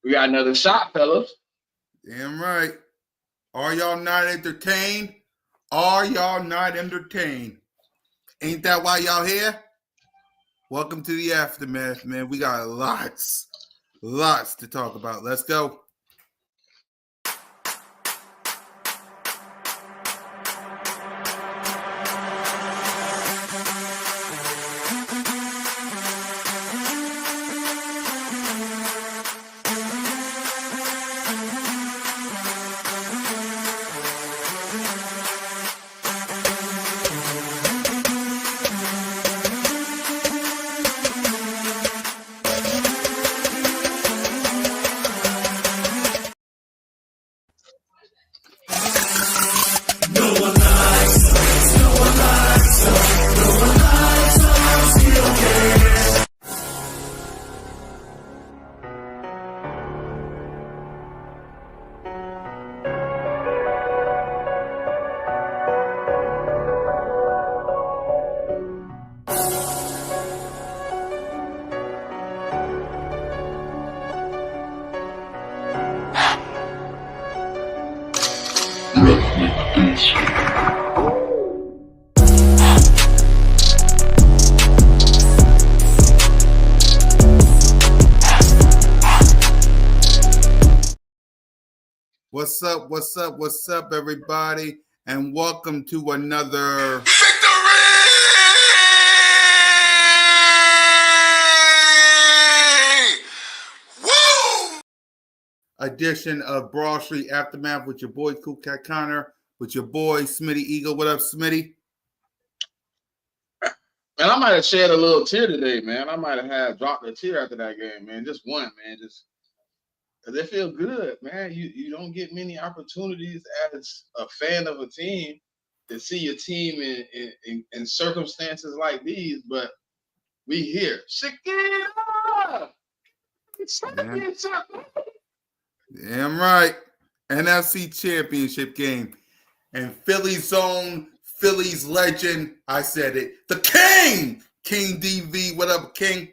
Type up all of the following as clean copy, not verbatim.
We got another shot, fellas. Damn right. Are y'all not entertained? Are y'all not entertained? Ain't that why y'all here? Welcome to the aftermath, man. We got lots to talk about. Let's go. What's up, everybody? And welcome to another Victory! Woo! edition of Broad Street Aftermath with your boy Cool Cat Connor, with your boy Smitty Eagle. What up, Smitty? Man, I might have shed a little tear today, man. I might have had dropped a tear after that game, man. Just one, man. Just because they feel good, man. You don't get many opportunities as a fan of a team to see your team in circumstances like these, but we here. Shakira! Championship! Damn right. NFC Championship game. And Philly's own, Philly's legend, I said it, the King! King DV. What up, King?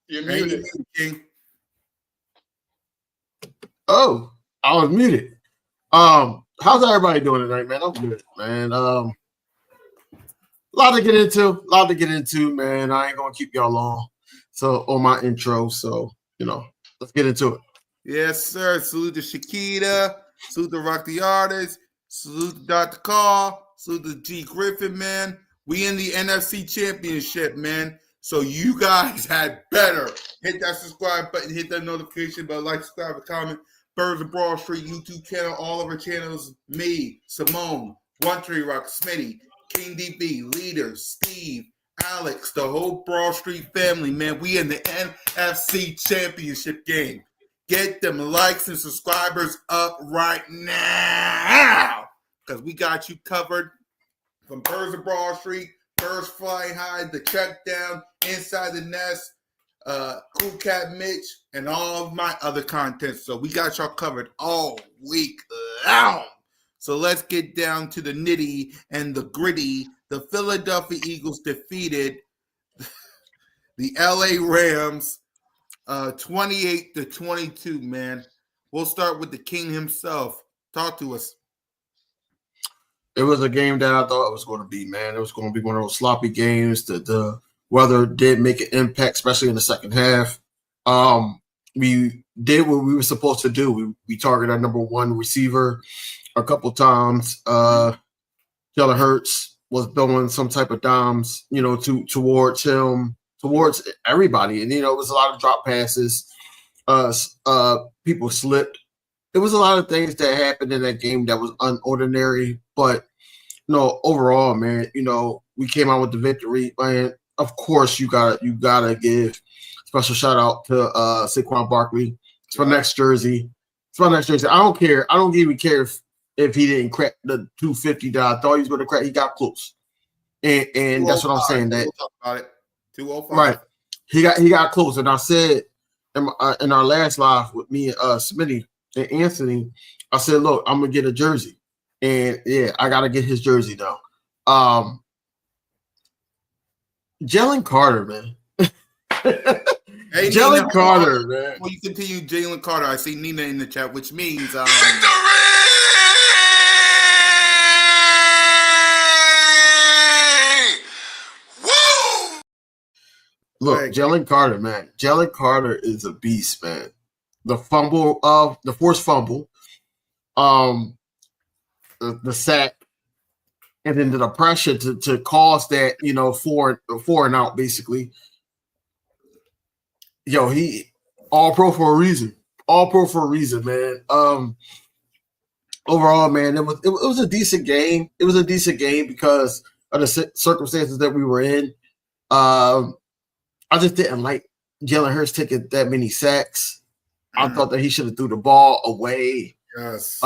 You're muted. King. Oh, I was muted. How's everybody doing tonight, man? I'm good, man. A lot to get into, man. I ain't gonna keep y'all long. So on my intro, so let's get into it. Yes, sir. Salute to Shakita. Salute to Rock the Artist. Salute to Dr. Carl. Salute to G Griffin, man. We in the NFC Championship, man. So you guys had better hit that subscribe button, hit that notification bell, like, subscribe, and comment. Birds of Broad Street YouTube channel, all of our channels. Me, Simone, One Tree Rock, Smitty, King DB, Leader, Steve, Alex, the whole Broad Street family, man. We in the NFC Championship game. Get them likes and subscribers up right now, because we got you covered from Birds of Broad Street, Birds Flying High, the check down, Inside the Nest, Cool Cat Mitch, and all of my other content. So we got y'all covered all week long. So let's get down to the nitty and the gritty. The Philadelphia Eagles defeated the LA Rams 28-22, man. We'll start with the king himself. Talk to us. It was a game that I thought it was going to be, man. It was going to be one of those sloppy games. The weather did make an impact, especially in the second half. We did what we were supposed to do. We targeted our number one receiver a couple times. Jalen Hurts was throwing some type of dimes, towards him, towards everybody. And, it was a lot of drop passes. People slipped. There was a lot of things that happened in that game that was unordinary. But, overall, man, we came out with the victory. And, of course, you gotta give special shout out to Saquon Barkley. It's my next jersey. I don't care. I don't even care if he didn't crack the 250 that I thought he was going to crack. He got close. And that's what I'm saying. That we'll talk about it. 205. Right. He got close. And I said in our last live with me and Smitty and Anthony, I said, look, I'm going to get a jersey. And, yeah, I got to get his jersey now. Jalen Carter, man. Hey, Jalen Nina, Carter, man. Before you continue, Jalen Carter, I see Nina in the chat, which means Look, Jalen Carter, man. Jalen Carter is a beast, man. The fumble of the forced fumble, the sack, and then the pressure to cause that, four and out basically. Yo, he all pro for a reason. All pro for a reason, man. Overall, man, it was a decent game. It was a decent game because of the circumstances that we were in. I just didn't like Jalen Hurts taking that many sacks. I thought that he should have threw the ball away. Yes.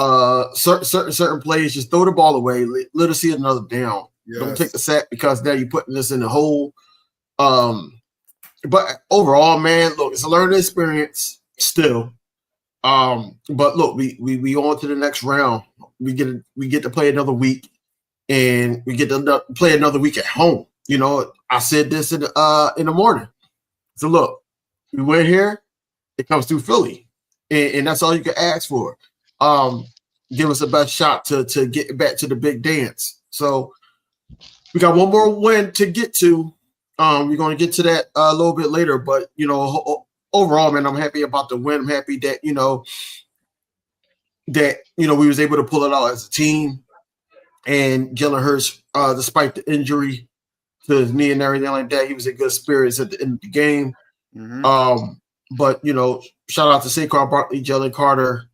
Certain plays, just throw the ball away. Let us see another down. Yes. Don't take the sack because now you're putting us in the hole. But overall, man, look, it's a learning experience still. But look, we on to the next round. We get to play another week, and we get to play another week at home. I said this in the morning. So look, we went here, it comes through Philly, and that's all you can ask for. Give us the best shot to get back to the big dance. So we got one more win to get to. We're going to get to that a little bit later, but overall, man, I'm happy about the win. I'm happy that we was able to pull it out as a team. And Jalen Hurts, despite the injury to his knee and everything like that, he was in good spirits at the end of the game. Mm-hmm. But shout out to Saquon Barkley, Jalen Carter,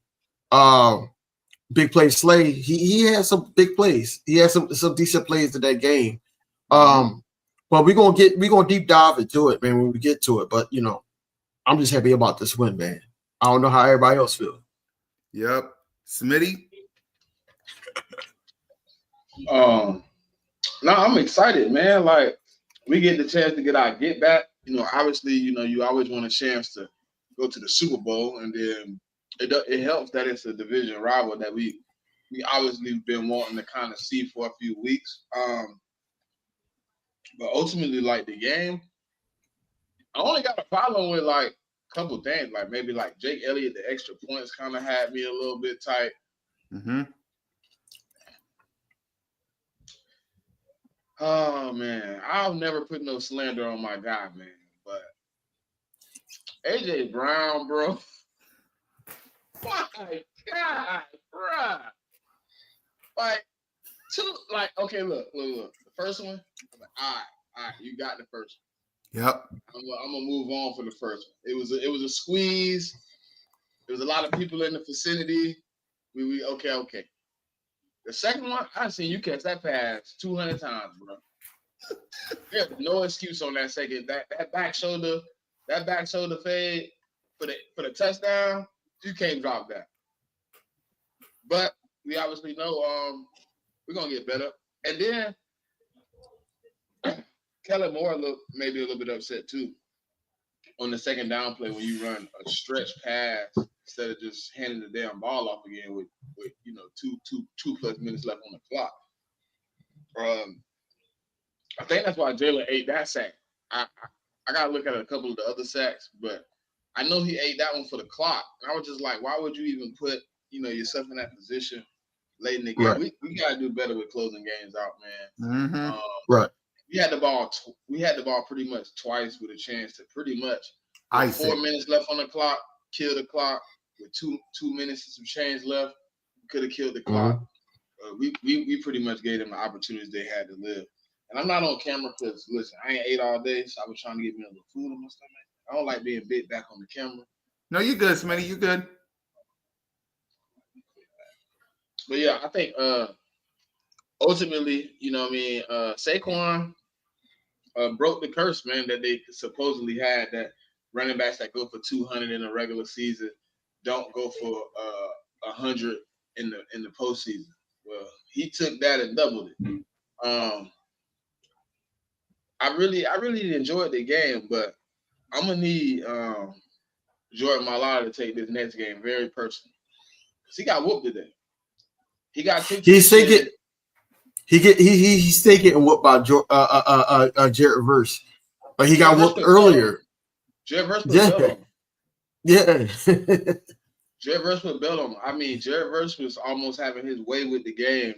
big play Slay. He had some big plays. He had some decent plays in that game. But we're gonna deep dive into it, man, when we get to it. But I'm just happy about this win, man. I don't know how everybody else feels. Yep. Smitty? No, I'm excited, man. Like, we get the chance to get our get back. Obviously, you always want a chance to go to the Super Bowl, and then it helps that it's a division rival that we obviously been wanting to kind of see for a few weeks. But ultimately, like, the game, I only got a problem with like a couple things, like maybe like Jake Elliott, the extra points kind of had me a little bit tight. Mm-hmm. Oh man, I'll never put no slander on my guy, man. But AJ Brown, bro. My God, bruh. Okay, look. The first one, I'm like, all right, you got the first one. Yep. I'm gonna move on for the first one. It was a squeeze. There was a lot of people in the vicinity. We okay. The second one, I seen you catch that pass 200 times, bro. There's no excuse on that second. That back shoulder fade for the touchdown. You can't drop that. But we obviously know we're gonna get better. And then Kellen Moore looked maybe a little bit upset too on the second down play when you run a stretch pass instead of just handing the damn ball off again with 2+ minutes left on the clock. I think that's why Jalen ate that sack. I gotta look at a couple of the other sacks, but I know he ate that one for the clock. And I was just like, why would you even put yourself in that position late in the game? Right. We gotta do better with closing games out, man. Mm-hmm. Right. We had the ball pretty much twice with a chance to pretty much 4 minutes left on the clock, kill the clock with 2 minutes and some change left. We could have killed the clock. We pretty much gave them the opportunities they had to live. And I'm not on camera because, listen, I ain't ate all day, so I was trying to get me a little food in my stomach. I don't like being bit back on the camera. No, you good, Smitty. You good. But yeah, I think ultimately, Saquon broke the curse, man, that they supposedly had, that running backs that go for 200 in a regular season don't go for 100 in the postseason. Well, he took that and doubled it. I really enjoyed the game, but I'm gonna need Jordan Mailata to take this next game very personal, because he got whooped today. He got kicked. He's taking whooped by Jared Verse. But he got whooped earlier. Jared Verse put a belt on him. Yeah. Jared Verse put a belt on him. I mean, Jared Verse was almost having his way with the game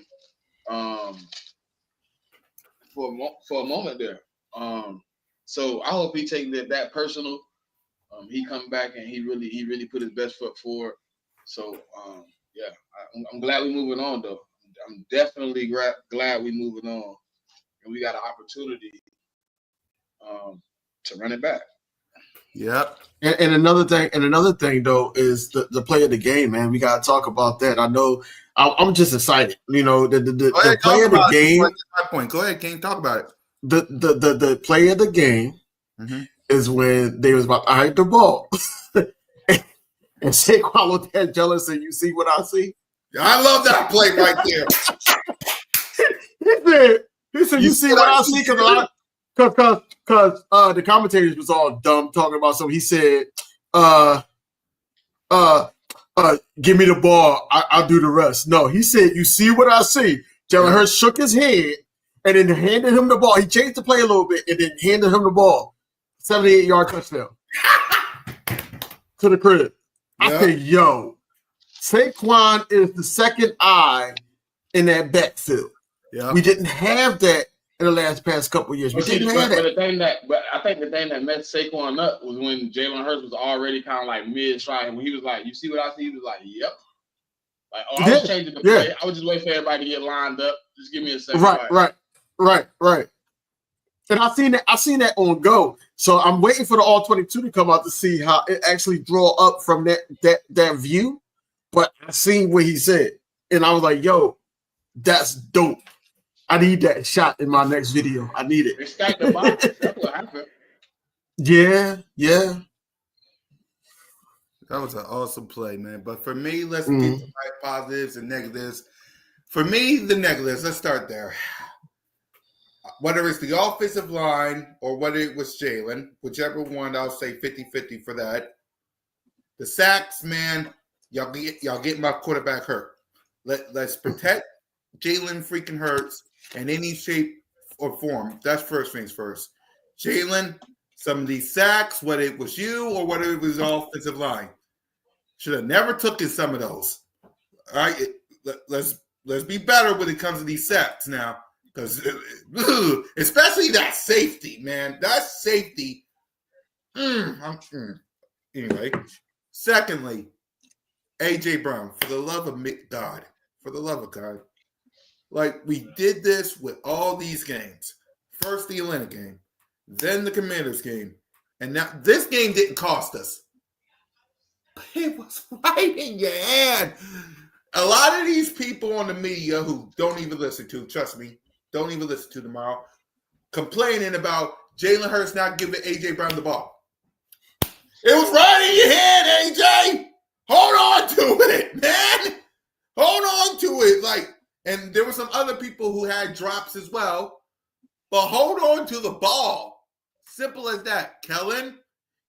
for a moment there. So I hope he takes that personal. He come back and he really put his best foot forward. So yeah, I'm glad we're moving on though. I'm definitely glad we're moving on, and we got an opportunity to run it back. Yep. And another thing though is the play of the game, man. We gotta talk about that. I know I'm just excited. You know, the play of the game. My point. Go ahead, King. Talk about it. The play of the game is when they was about to hide the ball. And Saquon looked at jealous and you see what I see? I love that play right there. he said, you see what I see? Because the commentators was all dumb talking about something. He said, give me the ball. I'll do the rest. No, he said, you see what I see? Jalen Hurts shook his head and then handed him the ball. He changed the play a little bit and then handed him the ball. 78-yard touchdown to the crib. I said, yo, Saquon is the second eye in that backfield. Yeah. We didn't have that in the past couple of years. We didn't have that. But I think the thing that messed Saquon up was when Jalen Hurts was already kind of like mid-stride. When he was like, you see what I see? He was like, yep. Like, I was changing the play. I was just waiting for everybody to get lined up. Just give me a second. Right. And I seen that on Go. So I'm waiting for the All 22 to come out to see how it actually draw up from that view. But I seen what he said. And I was like, yo, that's dope. I need that shot in my next video. I need it. They stacked the box. That's what happened. Yeah. That was an awesome play, man. But for me, let's get to my positives and negatives. For me, the negatives, let's start there. Whether it's the offensive line or whether it was Jalen, whichever one, I'll say 50-50 for that. The sacks, man, y'all get my quarterback hurt. Let's protect Jalen freaking Hurts in any shape or form. That's first things first. Jalen, some of these sacks, whether it was you or whether it was the offensive line, should have never took in some of those. All right, let's be better when it comes to these sacks now. Because especially that safety, man. That safety. Anyway. Secondly, A.J. Brown, for the love of God. For the love of God. Like, we did this with all these games. First the Atlanta game. Then the Commanders game. And now this game didn't cost us. But it was right in your hand. A lot of these people on the media who don't even listen to, trust me, don't even listen to tomorrow, complaining about Jalen Hurts not giving A.J. Brown the ball. It was right in your hand, A.J. Hold on to it, man. Hold on to it. And there were some other people who had drops as well, but hold on to the ball. Simple as that. Kellen,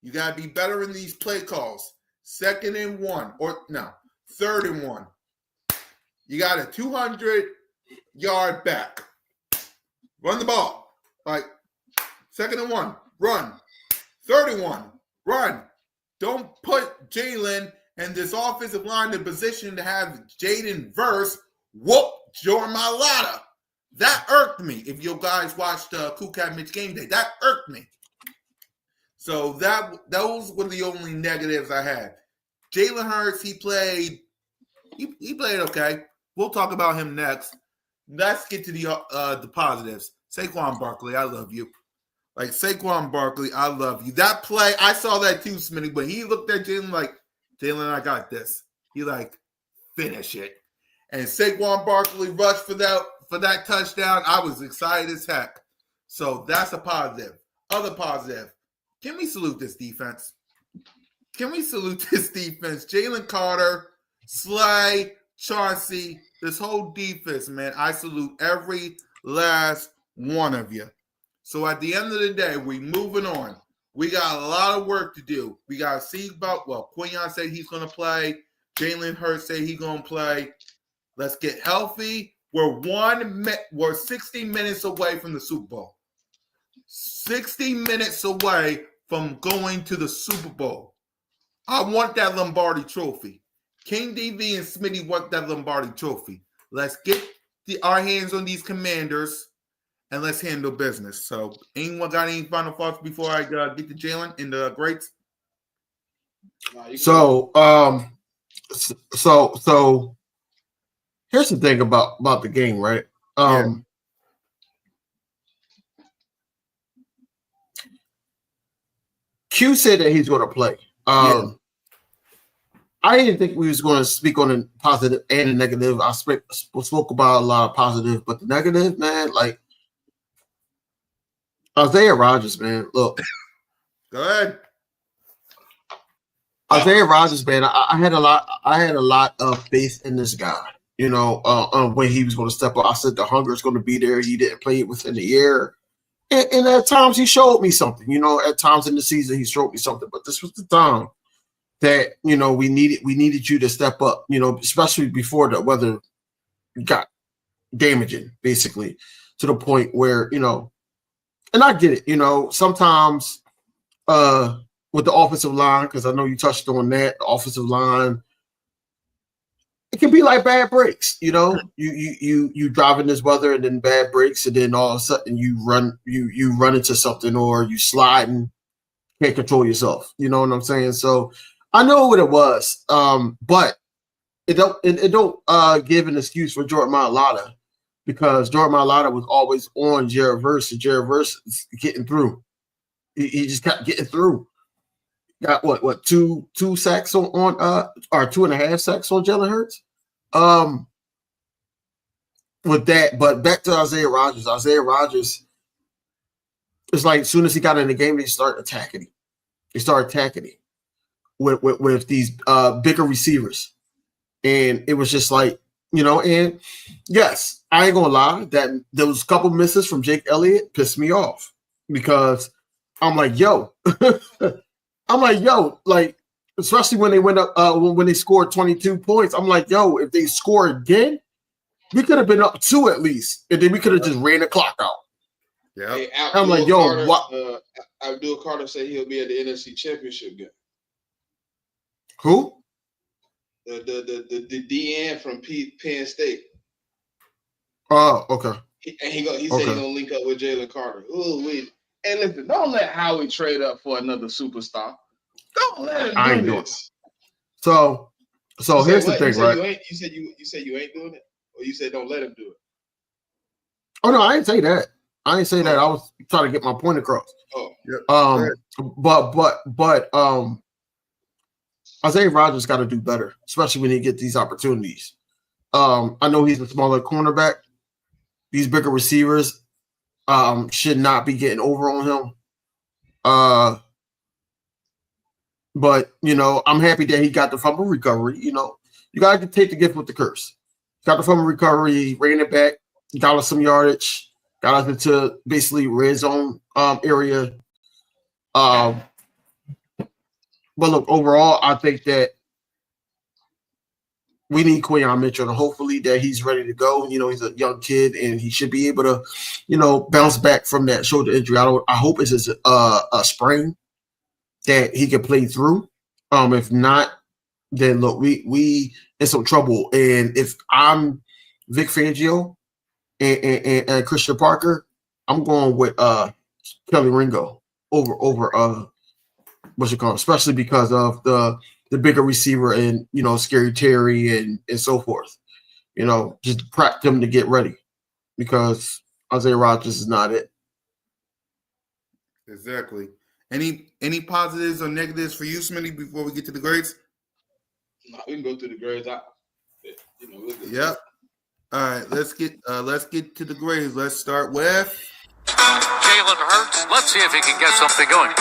you got to be better in these play calls. 2nd and 1, or no, 3rd and 1. You got a 200-yard back. Run the ball. 2nd and 1, run. 3rd and 1, run. Don't put Jalen and this offensive line in position to have Jaden Verse whoop Jordan Mailata. That irked me. If you guys watched Cool Cat Mitch Game Day, that irked me. So those were the only negatives I had. Jalen Hurts, he played okay. We'll talk about him next. Let's get to the positives. Saquon Barkley, I love you. Saquon Barkley, I love you. That play, I saw that too, Smitty, but he looked at Jalen like, Jalen, I got this. He finish it. And Saquon Barkley rushed for that touchdown. I was excited as heck. So that's a positive. Other positive. Can we salute this defense? Jalen Carter, Slay, Chauncey, this whole defense, man. I salute every last one of you. So at the end of the day, we're moving on. We got a lot of work to do. We got to see about, Quinion said he's going to play. Jalen Hurts said he's going to play. Let's get healthy. We're 60 minutes away from the Super Bowl. 60 minutes away from going to the Super Bowl. I want that Lombardi trophy. King DV and Smitty want that Lombardi trophy. Let's get our hands on these Commanders and let's handle business. So, anyone got any final thoughts before I get to Jalen and the greats? So here's the thing about the game, right? Q said that he's going to play. I didn't think we was going to speak on the positive and the negative. I spoke about a lot of positive, but the negative, man, like Isaiah Rodgers, man. Look, go ahead. Isaiah Rodgers, man. I had a lot of faith in this guy. You know, when he was going to step up, I said the hunger is going to be there. He didn't play it within the year, and at times he showed me something. You know, at times in the season he showed me something. But this was the time that, you know, we needed you to step up, you know, especially before the weather got damaging, basically, to the point where, you know, and I get it, you know, sometimes with the offensive line, because I know you touched on that, the offensive line, it can be like bad breaks, you know, you drive in this weather and then bad breaks, and then all of a sudden you run into something, or you slide and can't control yourself. You know what I'm saying? So I know what it was, but it don't give an excuse for Jordan Mailata, because Jordan Mailata was always on Jared Verse, and Jared Verse is getting through. He just kept getting through. Got what two sacks on or 2.5 sacks on Jalen Hurts. With that, but back to Isaiah Rodgers. Isaiah Rodgers, it's like as soon as he got in the game, they start attacking him. They start attacking him with these bigger receivers. And it was just like, you know, and yes, I ain't gonna lie, that there was a couple misses from Jake Elliott pissed me off, because I'm like, yo, like, especially when they went up, when they scored 22 points, I'm like, yo, if they score again, we could have been up 2 at least, and then we could have just ran the clock out. Yeah, hey, I'm like, yo, Carter, what? Abdul Carter said he'll be at the NFC Championship game. Who? The DN from Penn State. Oh, okay. He said he's gonna link up with Jalen Carter. Ooh, wait. Hey, listen, don't let Howie trade up for another superstar. Don't let him do this. So here's the thing, right? You said you ain't doing it, or you said don't let him do it. Oh no, I didn't say that. I didn't say that. I was trying to get my point across. Oh, yeah. But Isaiah Rodgers got to do better, especially when he gets these opportunities. I know he's a smaller cornerback. These bigger receivers should not be getting over on him. But, you know, I'm happy that he got the fumble recovery. You know, you got to take the gift with the curse. Got the fumble recovery, ran it back, got us some yardage, got us into basically red zone area. But look, overall, I think that we need Quayon Mitchell, and hopefully that he's ready to go. You know, he's a young kid, and he should be able to, you know, bounce back from that shoulder injury. I hope it's just a sprain that he can play through. If not, then look, we in some trouble. And if I'm Vic Fangio and Christian Parker, I'm going with Kelly Ringo over what's it called, especially because of the bigger receiver and, you know, Scary Terry and so forth. You know, just prep them to get ready, because Isaiah Rodgers is not it. Exactly. Any positives or negatives for you, Smitty, before we get to the grades? No, we can go through the grades. Yep. All right, let's get to the grades. Let's start with Jalen Hurts. Let's see if he can get something going.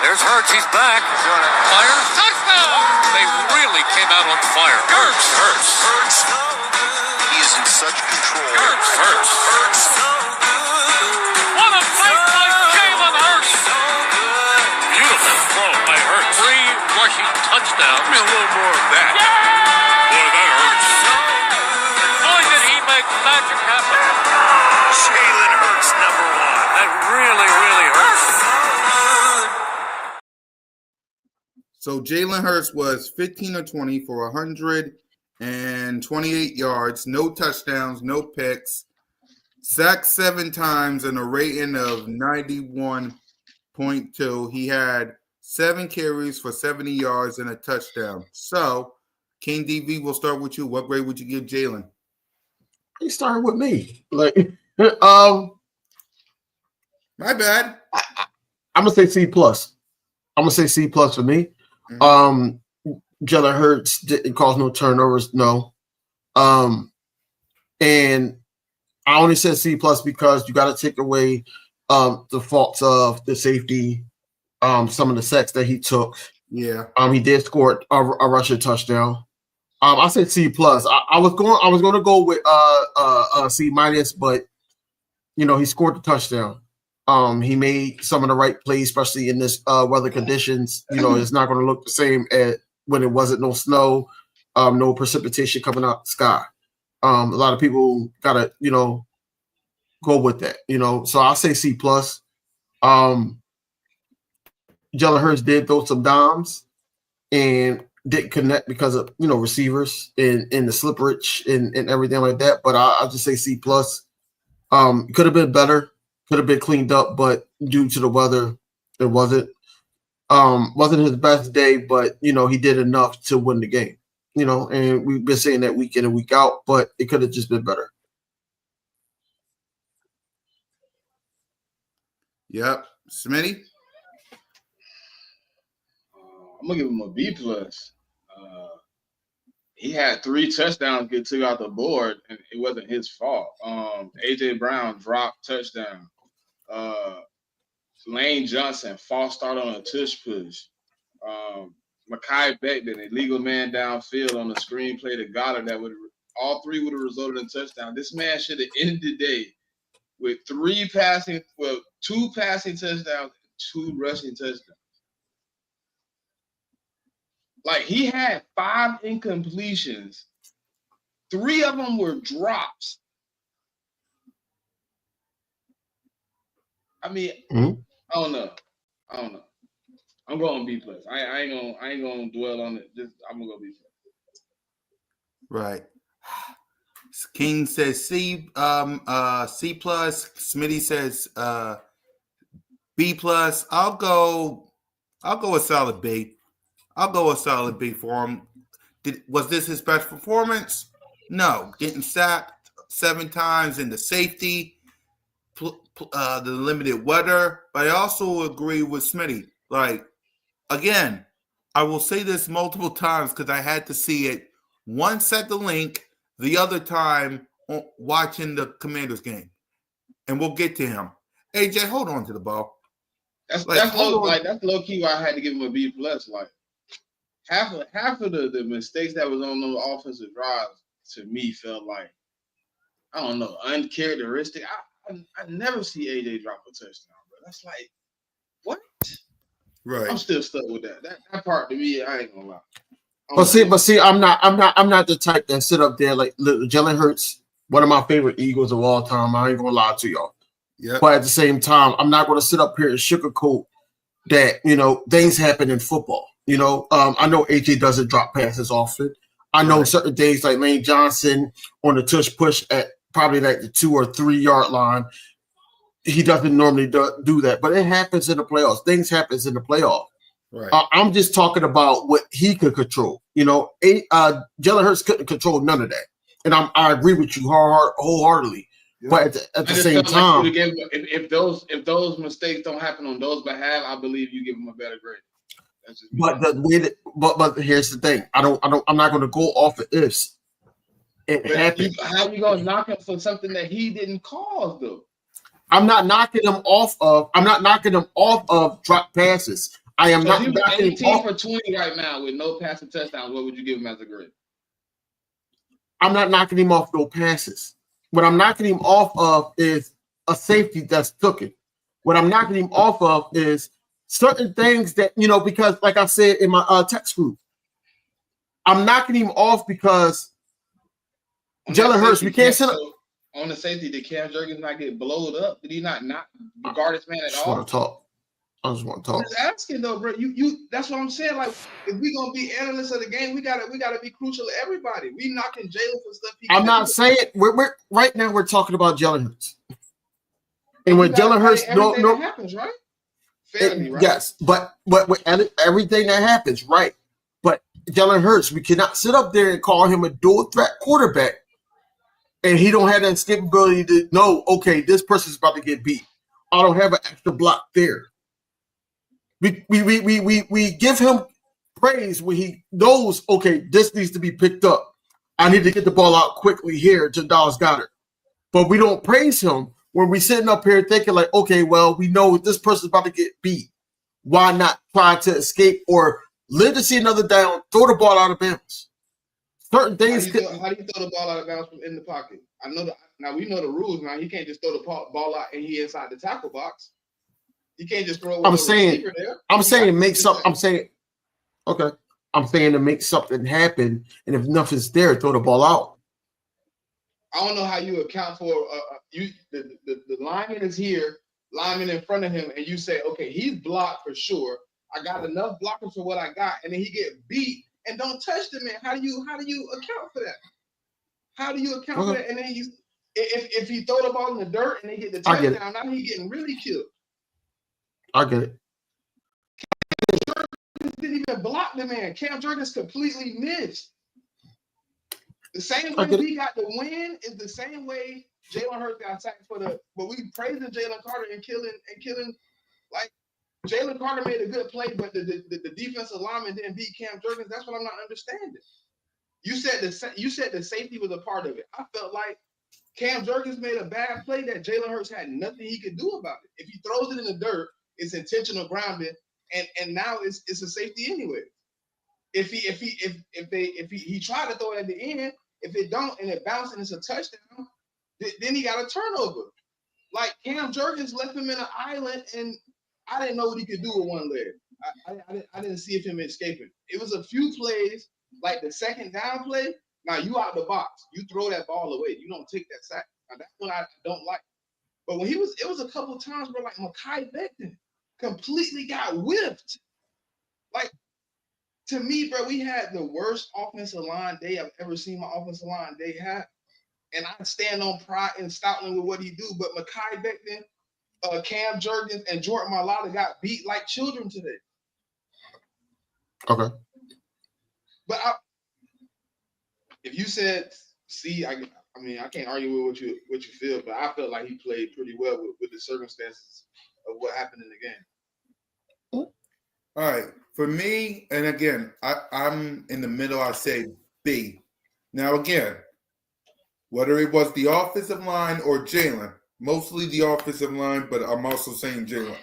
There's Hurts. He's back. Fire. Touchdown. They really came out on fire. Hurts. He is in such control. Hurts. What a play by Jalen Hurts. Beautiful throw by Hurts. 3 rushing touchdowns. Give me a little more of that. Boy, that hurts. Boy, did he make magic happen. Jalen Hurts, number 1. That really, really hurts. So Jalen Hurts was 15 of 20 for 128 yards, no touchdowns, no picks, sacked 7 times, and a rating of 91.2. He had 7 carries for 70 yards and a touchdown. So, King DV, we'll start with you. What grade would you give Jalen? He started with me. Like, My bad. I'm gonna say C plus. I'm gonna say C plus for me. Jalen Hurts didn't cause no turnovers, no. And I only said C plus because you got to take away the faults of the safety, some of the sacks that he took. Yeah. He did score a rushing touchdown. I said C plus. I was going to go with C minus, but he scored the touchdown. He made some of the right plays, especially in this weather conditions. It's not going to look the same as when it wasn't no snow, no precipitation coming out the sky. A lot of people gotta, go with that. So I'll say C plus. Jalen Hurts did throw some dimes and didn't connect because of receivers and the slipperage and everything like that. But I'll just say C plus. Could have been better, could have been cleaned up, but due to the weather, it wasn't his best day, but he did enough to win the game. And we've been saying that week in and week out, but it could have just been better. Yep. Smitty? I'm gonna give him a B plus. He had 3 touchdowns get took out the board, and it wasn't his fault. AJ Brown dropped touchdown. Lane Johnson false start on a tush push. Mekhi Becton, illegal man downfield on the screenplay to Goddard that all 3 would have resulted in touchdown. This man should have ended the day with 2 passing touchdowns and 2 rushing touchdowns. Like, he had 5 incompletions. 3 of them were drops. I mean, I don't know. I'm going B plus. I ain't gonna dwell on it. I'm gonna go B plus. Right. King says C plus. Smitty says B plus. I'll go a solid B. I'll go a solid B for him. Was this his best performance? No. Getting sacked 7 times in the safety, the limited weather. But I also agree with Smitty. Like, again, I will say this multiple times because I had to see it once at the link, the other time watching the Commanders game. And we'll get to him. AJ, hold on to the ball. That's low key why I had to give him a B plus. Like, half of the mistakes that was on those offensive drives to me felt like, I don't know, uncharacteristic. I never see AJ drop a touchdown, bro. That's like, what? Right. I'm still stuck with that. That part to me, I ain't gonna lie. But see, I'm not the type that sit up there like Jalen Hurts, one of my favorite Eagles of all time. I ain't gonna lie to y'all. Yeah. But at the same time, I'm not gonna sit up here and sugarcoat that things happen in football. I know AJ doesn't drop passes often. I know certain days like Lane Johnson on the tush push at probably like the 2 or 3 yard line. He doesn't normally do that, but it happens in the playoffs. Things happens in the playoffs. Right. I'm just talking about what he could control. Jalen Hurts couldn't control none of that, and I agree with you wholeheartly. Yeah. But at the same time, like if those mistakes don't happen on those behalf, I believe you give him a better grade. That's just but the way that, but here's the thing. I'm not going to go off of ifs. It happened. How you gonna knock him for something that he didn't cause though? I'm not knocking him off of drop passes. I am not knocking 18 for 20 right now with no passing touchdowns. What would you give him as a grade? I'm not knocking him off no passes. What I'm knocking him off of is a safety that's taken. What I'm knocking him off of is certain things that, because like I said in my text group, I'm knocking him off because Jalen Hurts, we can't sit up. On the safety, did Cam Jurgens not get blowed up? Did he not guard his man at all? Want to talk. I just want to I'm talk. just asking though, bro. You. That's what I'm saying. Like, if we gonna be analysts of the game, we gotta be crucial to everybody. We knocking Jalen for stuff. I'm not saying we're right now. We're talking about Jalen Hurts, and you when gotta Jalen Hurts, everything that happens, right? Fairly, right? Yes, but with everything that happens, right? But Jalen Hurts, we cannot sit up there and call him a dual threat quarterback, and he don't have that escapability to know, okay, this person's about to get beat. I don't have an extra block there. We give him praise when he knows, okay, this needs to be picked up. I need to get the ball out quickly here to Dallas Goedert. But we don't praise him when we're sitting up here thinking like, okay, well, we know this person's about to get beat. Why not try to escape or live to see another down, throw the ball out of bounds? Certain things. How do you throw the ball out of bounds from in the pocket? I know that now we know the rules. Now you can't just throw the ball out and he inside the tackle box. You can't just throw. I'm saying make something. I'm saying okay. I'm saying to make something happen, and if nothing's there, throw the ball out. I don't know how you account for the lineman is here, lineman in front of him, and you say, okay, he's blocked for sure. I got enough blockers for what I got, and then he get beat and don't touch the man. How do you account for that? How do you account for that? And then if he throw the ball in the dirt and they get the touchdown, now he getting really killed. I get it. Cam Jurgens didn't even block the man. Cam Jurgens completely missed. The same way we got the win is the same way Jalen Hurts got sacked for the. But we praising Jalen Carter and killing. Like Jalen Carter made a good play, but the defensive lineman didn't beat Cam Jurgens. That's what I'm not understanding. You said the safety was a part of it. I felt like Cam Jurgens made a bad play that Jalen Hurts had nothing he could do about it. If he throws it in the dirt, it's intentional grounding, and now it's a safety anyway. If he tried to throw it at the end, if it don't and it bounces and it's a touchdown, then he got a turnover. Like Cam Jurgens left him in an island, and I didn't know what he could do with one leg. I didn't see him escaping. It was a few plays, like the second down play. Now you out the box, you throw that ball away. You don't take that sack. Now that's what I don't like. But when it was a couple of times where like Mekhi Becton completely got whipped. Like, to me, bro, we had the worst offensive line day I've ever seen my offensive line day have. And I stand on pride and Stoutland with what he do. But Mekhi Becton, Cam Jurgens, and Jordan Mailata got beat like children today. Okay. But if you said, I mean, I can't argue with what you feel, but I felt like he played pretty well with the circumstances of what happened in the game. All right. For me, and again, I'm in the middle, I say B. Now, again, whether it was the offensive line or Jalen, mostly the offensive line, but I'm also saying Jalen.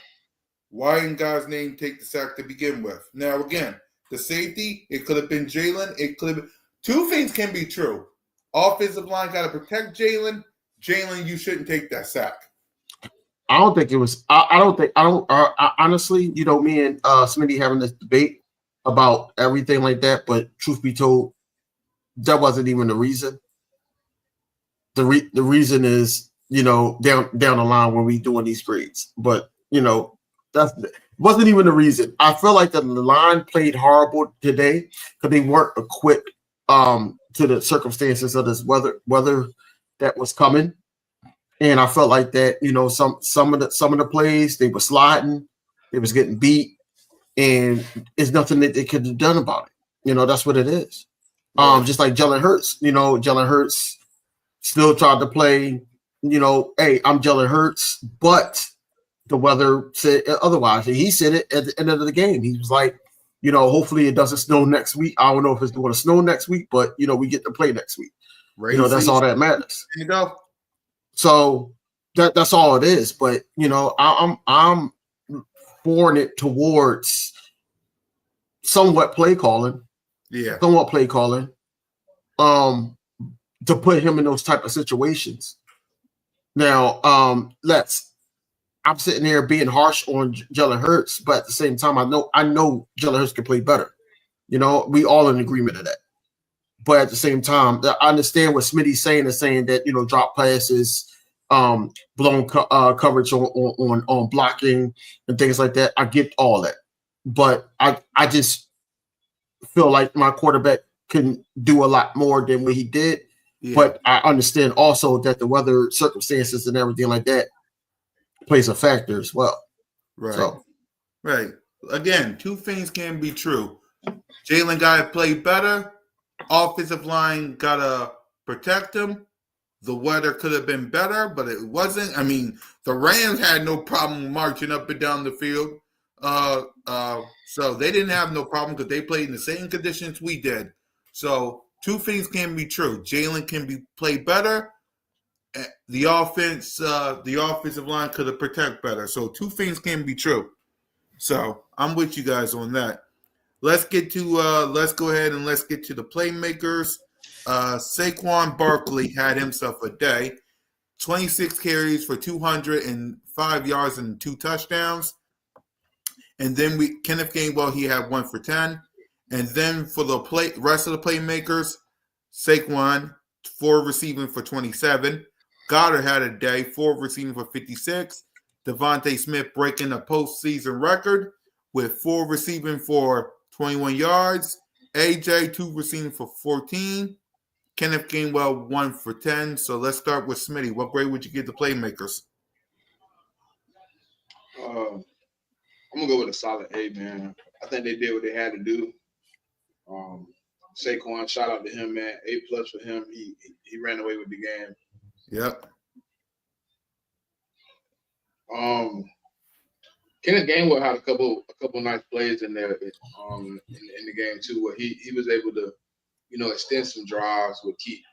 Why in God's name take the sack to begin with? Now, again, the safety, it could have been Jalen. It could have been. Two things can be true. Offensive line got to protect Jalen. Jalen, you shouldn't take that sack. I don't think it was. Honestly, me and Smitty having this debate about everything like that. But truth be told, that wasn't even the reason. The reason is, down the line when we doing these grades. But that wasn't even the reason. I feel like the line played horrible today because they weren't equipped to the circumstances of this weather that was coming. And I felt like that, some of the plays, they were sliding, they was getting beat, and there's nothing that they could have done about it. That's what it is. Just like Jalen Hurts, Jalen Hurts still tried to play, hey, I'm Jalen Hurts, but the weather said otherwise. And he said it at the end of the game. He was like, hopefully it doesn't snow next week. I don't know if it's going to snow next week, but we get to play next week. That's all that matters. There you go. So that's all it is. But I'm pouring it towards somewhat play calling. Yeah. Somewhat play calling. To put him in those type of situations. Now, I'm sitting there being harsh on Jalen Hurts, but at the same time, I know Jalen Hurts can play better. We all in agreement of that. But at the same time, I understand what Smitty's saying that, drop passes, blown coverage on blocking and things like that. I get all that, but I just feel like my quarterback can do a lot more than what he did. Yeah. But I understand also that the weather circumstances and everything like that plays a factor as well. Right. So, right. Again, two things can be true. Jalen got to play better. Offensive line got to protect him. The weather could have been better, but it wasn't. I mean, the Rams had no problem marching up and down the field. So they didn't have no problem because they played in the same conditions we did. So two things can be true. Jalen can play better. The offensive line could have protect better. So two things can be true. So I'm with you guys on that. Let's go ahead and let's get to the playmakers. Saquon Barkley had himself a day. 26 carries for 205 yards and 2 touchdowns. And then Kenneth Gainwell, he had 1 for 10. And then for the rest of the playmakers, Saquon, 4 receiving for 27. Goddard had a day, 4 receiving for 56. Devontae Smith breaking a postseason record with 4 receiving for 21 yards. AJ, 2 receiving for 14. Kenneth Gainwell, 1 for 10. So let's start with Smitty. What grade would you give the playmakers? I'm gonna go with a solid A, man. I think they did what they had to do. Saquon, shout out to him, man. A+ for him. He ran away with the game. Yep. Kenneth Gainwell had a couple nice plays in there in the game too, where he was able to, extend some drives with key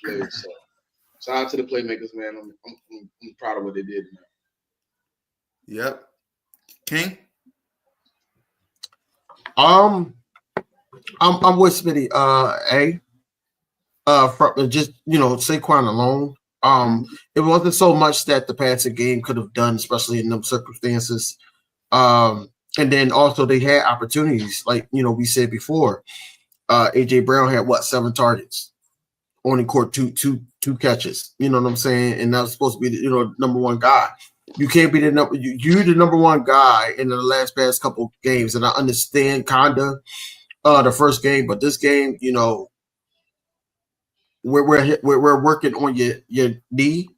plays. So shout out to the playmakers, man. I'm proud of what they did, man. Yep. King? I'm with Smitty. A. From just Saquon alone. It wasn't so much that the passing game could have done, especially in them circumstances. And then also they had opportunities, like we said before. AJ Brown had 7 targets, only caught two catches. You know what I'm saying? And that was supposed to be the number one guy. You can't be the number. You're the number one guy in the past couple games, and I understand kinda the first game, but this game, we're working on your knee,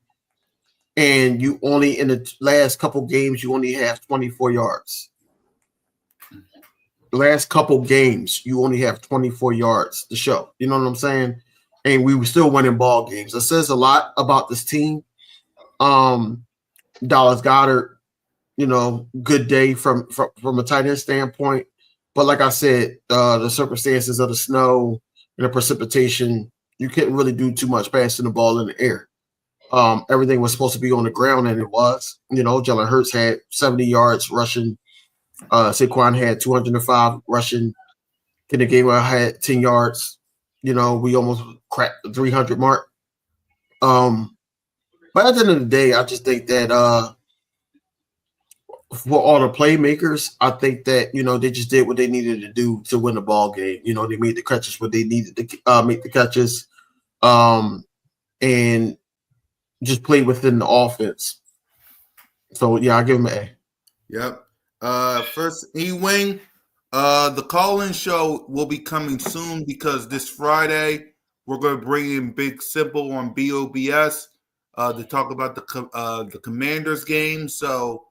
and you only in the last couple games you only have 24 yards. The last couple games you only have 24 yards to show. You know what I'm saying? And we were still winning ball games. It says a lot about this team. Dallas Goedert, good day from a tight end standpoint. But like I said, the circumstances of the snow and the precipitation, you couldn't really do too much passing the ball in the air. Everything was supposed to be on the ground, and it was. Jalen Hurts had 70 yards rushing. Saquon had 205 rushing. Kenneth Gainwell had 10 yards. We almost cracked the 300 mark. But at the end of the day, I just think that for all the playmakers, I think that they just did what they needed to do to win the ball game. They made the catches where they needed to make the catches, and just play within the offense. So yeah, I give him an A. Yep. First E-Wing, the call-in show will be coming soon because this Friday we're going to bring in Big Simple on B.O.B.S. To talk about the Commanders game. So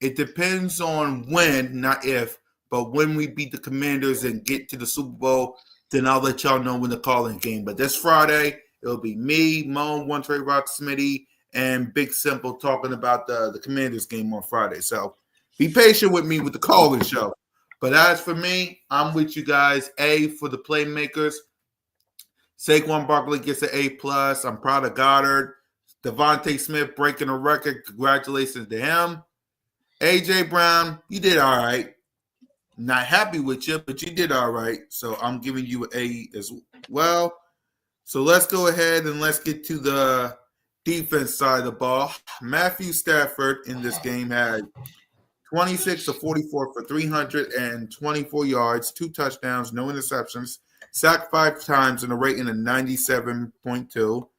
it depends on when, not if, but when we beat the Commanders and get to the Super Bowl, then I'll let y'all know when the call-in game. But this Friday, it'll be me, Moan, One Trey Rock, Smitty, and Big Simple talking about the Commanders game on Friday. So be patient with me with the call-in show. But as for me, I'm with you guys. A for the playmakers. Saquon Barkley gets an A+. I'm proud of Goddard. Devontae Smith breaking a record. Congratulations to him. AJ Brown, you did all right. Not happy with you, but you did all right. So I'm giving you an A as well. So let's go ahead and let's get to the defense side of the ball. Matthew Stafford in this game had 26 of 44 for 324 yards, 2 touchdowns, no interceptions, sacked 5 times, and a rating of 97.2.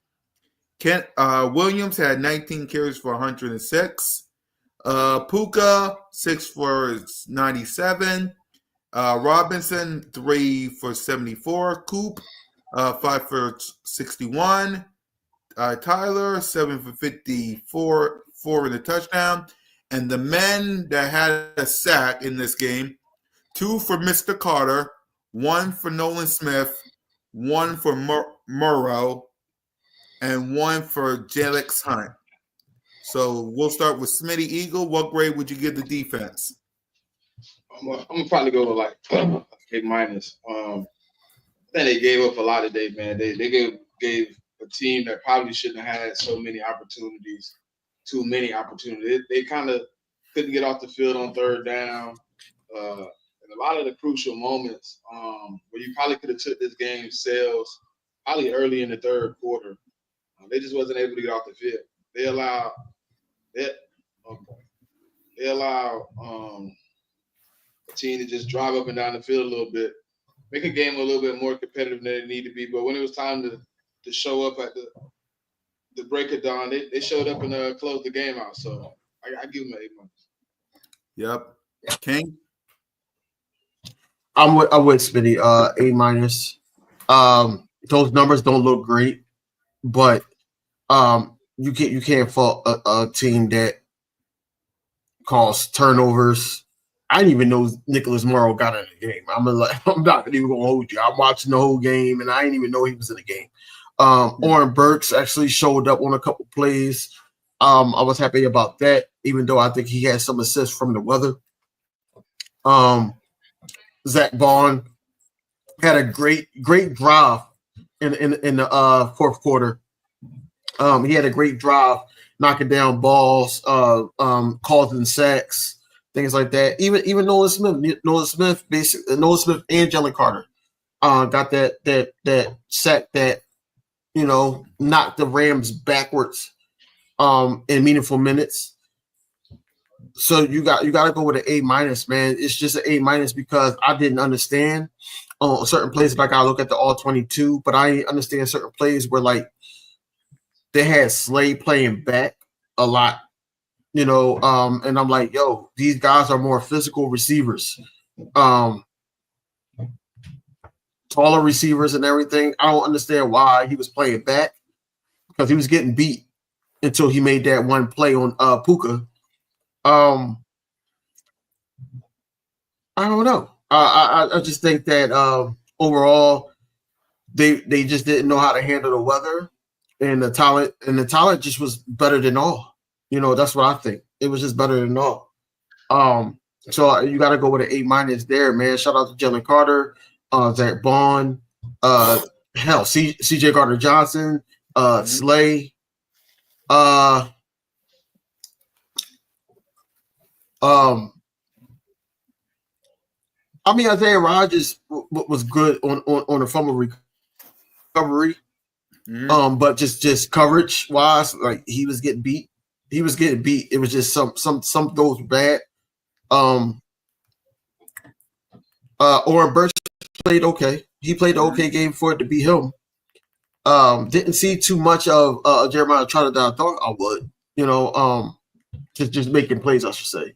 Kent Williams had 19 carries for 106. Puka 6 for 97. Robinson 3 for 74. Coop 5 for 61. Tyler 7 for 54, 4 in the touchdown. And the men that had a sack in this game, 2 for Mr. Carter, 1 for Nolan Smith, 1 for Murrow, and 1 for Jelix Hunt. So we'll start with Smitty Eagle. What grade would you give the defense? I'm gonna probably go with like A minus. I think they gave up a lot today, man. They gave a team that probably shouldn't have had so many opportunities, too many opportunities. They kind of couldn't get off the field on third down. And a lot of the crucial moments where you probably could have took this game sales probably early in the third quarter. They just wasn't able to get off the field. They allowed a team to just drive up and down the field a little bit, make a game a little bit more competitive than it needed to be. But when it was time to show up at the break of dawn, they showed up and closed the game out. So I give them an A-. Yep. King? I'm with Smitty, A minus. Those numbers don't look great, but you can't fault a team that caused turnovers. I didn't even know Nicholas Morrow got in the game. I'm not even gonna hold you. I'm watching the whole game, and I didn't even know he was in the game. Oren Burks actually showed up on a couple plays. I was happy about that, even though I think he had some assists from the weather. Zach Bond had a great drive in the fourth quarter. He had a great drive, knocking down balls, causing sacks, things like that. Even Nolan Smith and Jalen Carter got that sack that knocked the Rams backwards in meaningful minutes. So you got to go with an A minus, man. It's just an A minus because I didn't understand certain plays. Like I look at the all 22, but I understand certain plays where like they had Slay playing back a lot, and I'm like, yo, these guys are more physical receivers, taller receivers and everything. I don't understand why he was playing back because he was getting beat until he made that one play on Puka. I don't know. I just think that overall they just didn't know how to handle the weather, and the talent just was better than all. That's what I think. It was just better than all. So you got to go with an A minus there, man. Shout out to Jalen Carter, Zach Bond, CJ Gardner Johnson, Slay. I mean, Isaiah Rodgers was good on the fumble recovery, but just coverage wise, like he was getting beat. He was getting beat. It was just some throws bad. Oren Burks played okay. He played an okay game for it to be him. Didn't see too much of Jeremiah Trotter that I thought I would. Just making plays, I should say.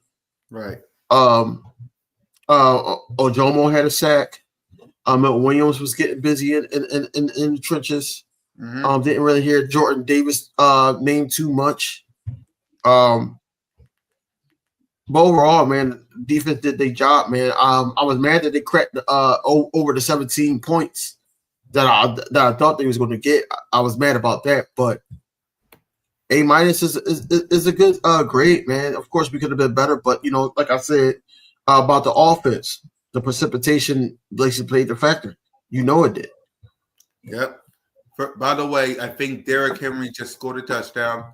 Right. Ojomo had a sack. Milton Williams was getting busy in the trenches. Mm-hmm. Didn't really hear Jordan Davis name too much. But overall, man, defense did their job, man. I was mad that they cracked over the 17 points that I thought they was going to get. I was mad about that, but A minus is a good grade, man. Of course, we could have been better, but like I said about the offense, the precipitation basically played the factor. It did. Yep. By the way, I think Derrick Henry just scored a touchdown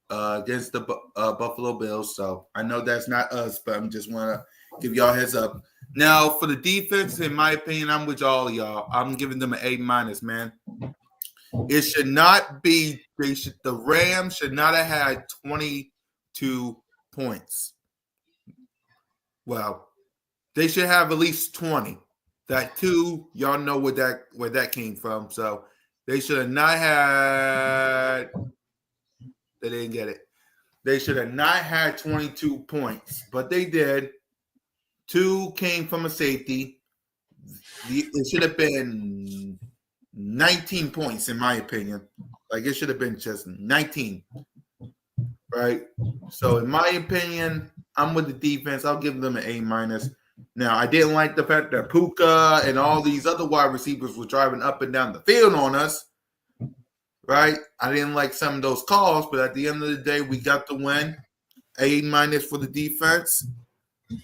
against the Buffalo Bills. So I know that's not us, but I'm just want to give y'all a heads up. Now, for the defense, in my opinion, I'm with all y'all. I'm giving them an A minus, man. It should not be. The Rams should not have had 22 points. Well, they should have at least 20. That 2, y'all know where that came from. So They should have not had. They didn't get it. They should have not had 22 points, but they did. 2 came from a safety. It should have been 19 points, in my opinion. Like, it should have been just 19. Right? So, in my opinion, I'm with the defense. I'll give them an A-. Now, I didn't like the fact that Puka and all these other wide receivers were driving up and down the field on us. Right? I didn't like some of those calls, but at the end of the day, we got the win. A- for the defense.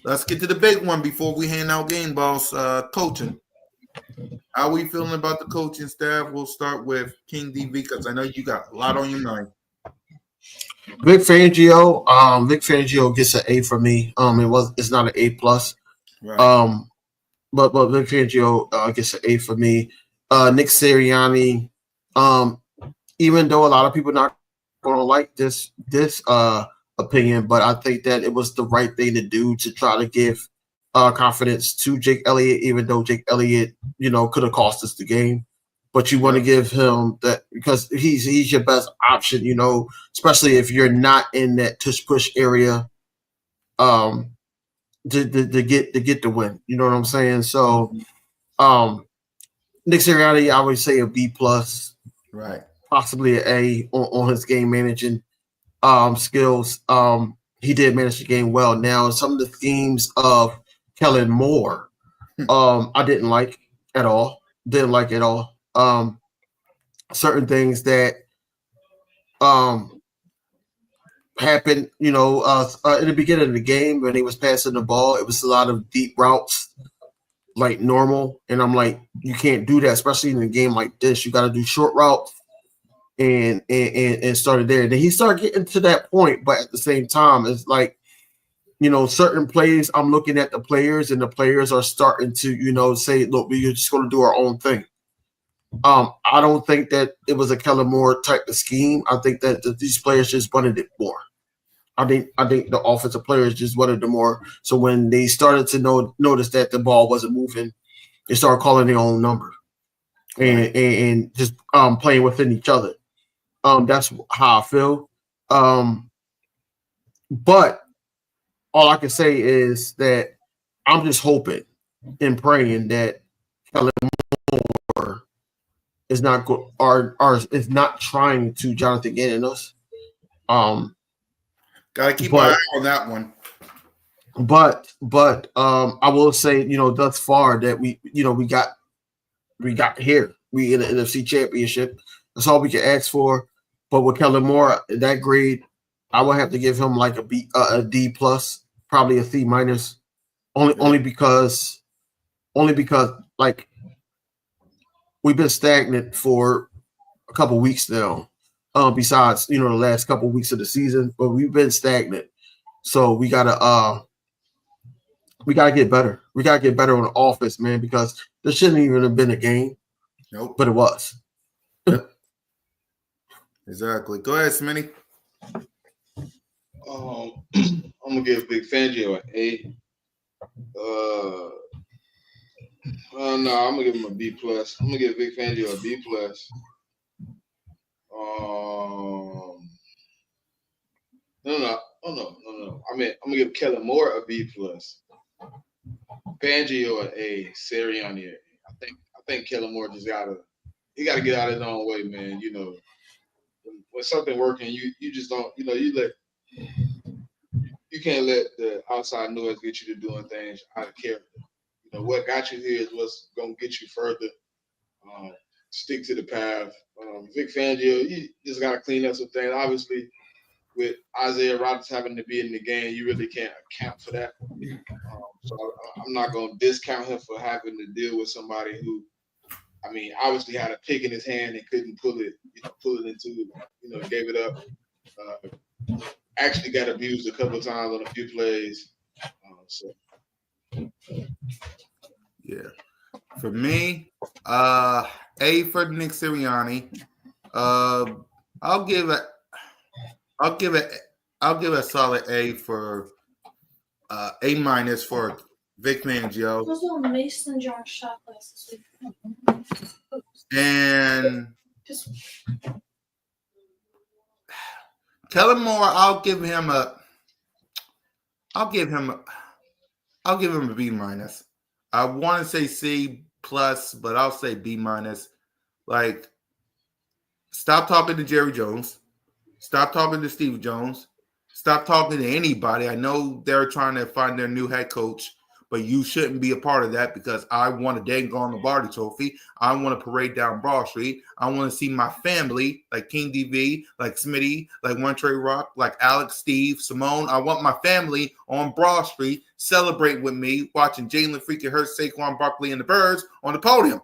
Let's get to the big one before we hand out game balls. Coaching. How are we feeling about the coaching staff? We'll start with King DV because I know you got a lot on your mind. Vic Fangio gets an A for me. It's not an A+. Right. But Vic Fangio gets an A for me. Nick Sirianni, even though a lot of people are not going to like this opinion, but I think that it was the right thing to do to try to give confidence to Jake Elliott, even though Jake Elliott, could have cost us the game. But you want to give him that because he's your best option, especially if you're not in that tush push area. To get the win, you know what I'm saying? So, Nick Sirianni, I would say a B+, right? Possibly an A on his game managing skills. He did manage the game well. Now, some of the themes of Kellen Moore, I didn't like at all. Didn't like at all. Certain things that happened, in the beginning of the game when he was passing the ball, it was a lot of deep routes, like normal. And I'm like, you can't do that, especially in a game like this. You got to do short routes and started there. And then he started getting to that point, but at the same time, it's like, certain plays, I'm looking at the players, and the players are starting to, say, look, we're just going to do our own thing. I don't think that it was a Kellen Moore type of scheme. I think that these players just wanted it more. I think the offensive players just wanted it more. So when they started to notice that the ball wasn't moving, they started calling their own number and just playing within each other. That's how I feel. But all I can say is that I'm just hoping and praying that Kellen Moore is not is not trying to Jonathan Gannon us. Gotta keep an eye on that one. But I will say, thus far that we got here. We in the NFC Championship. That's all we can ask for. But with Kellen Moore, that grade, I would have to give him like a D+, probably a C-. Only because like we've been stagnant for a couple weeks now. Besides, the last couple weeks of the season, but we've been stagnant. So we gotta get better. We gotta get better on the offense, man, because there shouldn't even have been a game. Nope. But it was. Exactly. Go ahead, Smitty. I'm gonna give Big Fangio an A. No, I'm gonna give him a B+. I'm gonna give Big Fangio a B+. No. I mean, I'm gonna give Kellen Moore a B+. Fangio an A. Sirianni an A. I think Kellen Moore just gotta get out of his own way, man. When something working, you just don't, you can't let the outside noise get you to doing things out of character. What got you here is what's gonna get you further. Stick to the path. Vic Fangio, you just gotta clean up some things. Obviously, with Isaiah Rodgers having to be in the game, you really can't account for that. So I'm not gonna discount him for having to deal with somebody who, obviously had a pick in his hand and couldn't pull it into, gave it up. Actually got abused a couple of times on a few plays. Yeah. For me, A for Nick Sirianni. I'll give a solid A for A- for Vic Fangio. Those little mason jar shot glasses. And Kellen Moore, I'll give him a B minus. I want to say C plus, but I'll say B minus. Like, stop talking to Jerry Jones. Stop talking to Steve Jones. Stop talking to anybody. I know they're trying to find their new head coach, but you shouldn't be a part of that because I want a dang on Lombardi trophy. I want to parade down Broad Street. I want to see my family, like King DV, like Smitty, like One Trey Rock, like Alex, Steve, Simone. I want my family on Broad Street celebrate with me, watching Jalen freaking Hurts, Saquon Barkley, and the Birds on the podium.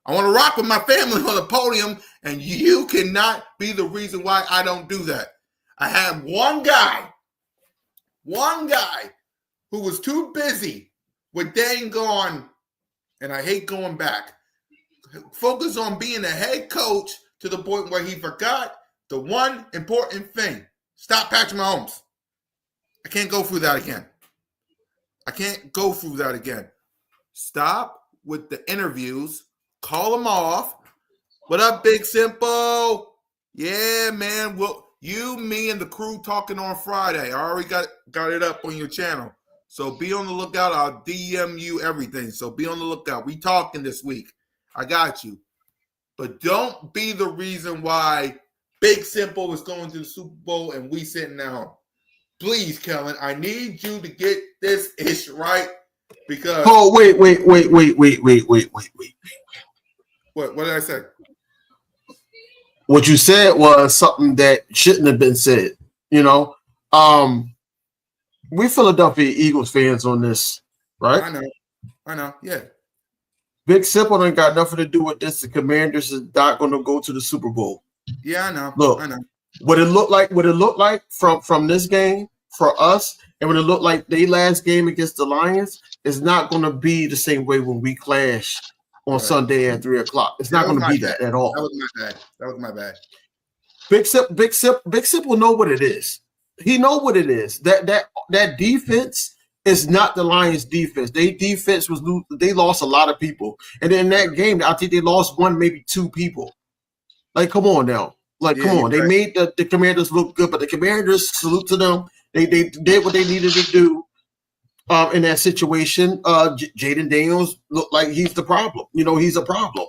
I want to rock with my family on the podium, and you cannot be the reason why I don't do that. I have one guy who was too busy with dang gone, and I hate going back, focus on being a head coach to the point where he forgot the one important thing. Stop Patrick Mahomes. I can't go through that again. Stop with the interviews. Call them off. What up, Big Simple? Yeah, man. Well, you, me, and the crew talking on Friday. I already got it up on your channel. So be on the lookout. I'll DM you everything. So be on the lookout. We talking this week. I got you. But don't be the reason why Big Simple is going to the Super Bowl and we sitting at home. Please, Kellen, I need you to get this ish right because. Oh, wait. What did I say? What you said was something that shouldn't have been said. You know, we're Philadelphia Eagles fans on this, right? I know. Yeah. Big Simple ain't got nothing to do with this. The Commanders is not going to go to the Super Bowl. Yeah, I know. Look, I know. What it looked like from this game for us, and what it looked like their last game against the Lions is not going to be the same way when we clash on Sunday at 3:00. It's not going to be that at all. That was my bad. Big Sip will know what it is. He know what it is. That defense is not the Lions' defense. Their defense they lost a lot of people, and in that game, I think they lost one, maybe two people. Like, come on now. Like, come on. They made the Commanders look good, but the Commanders, salute to them. They did what they needed to do. In that situation, Jaden Daniels looked like he's the problem. You know, he's a problem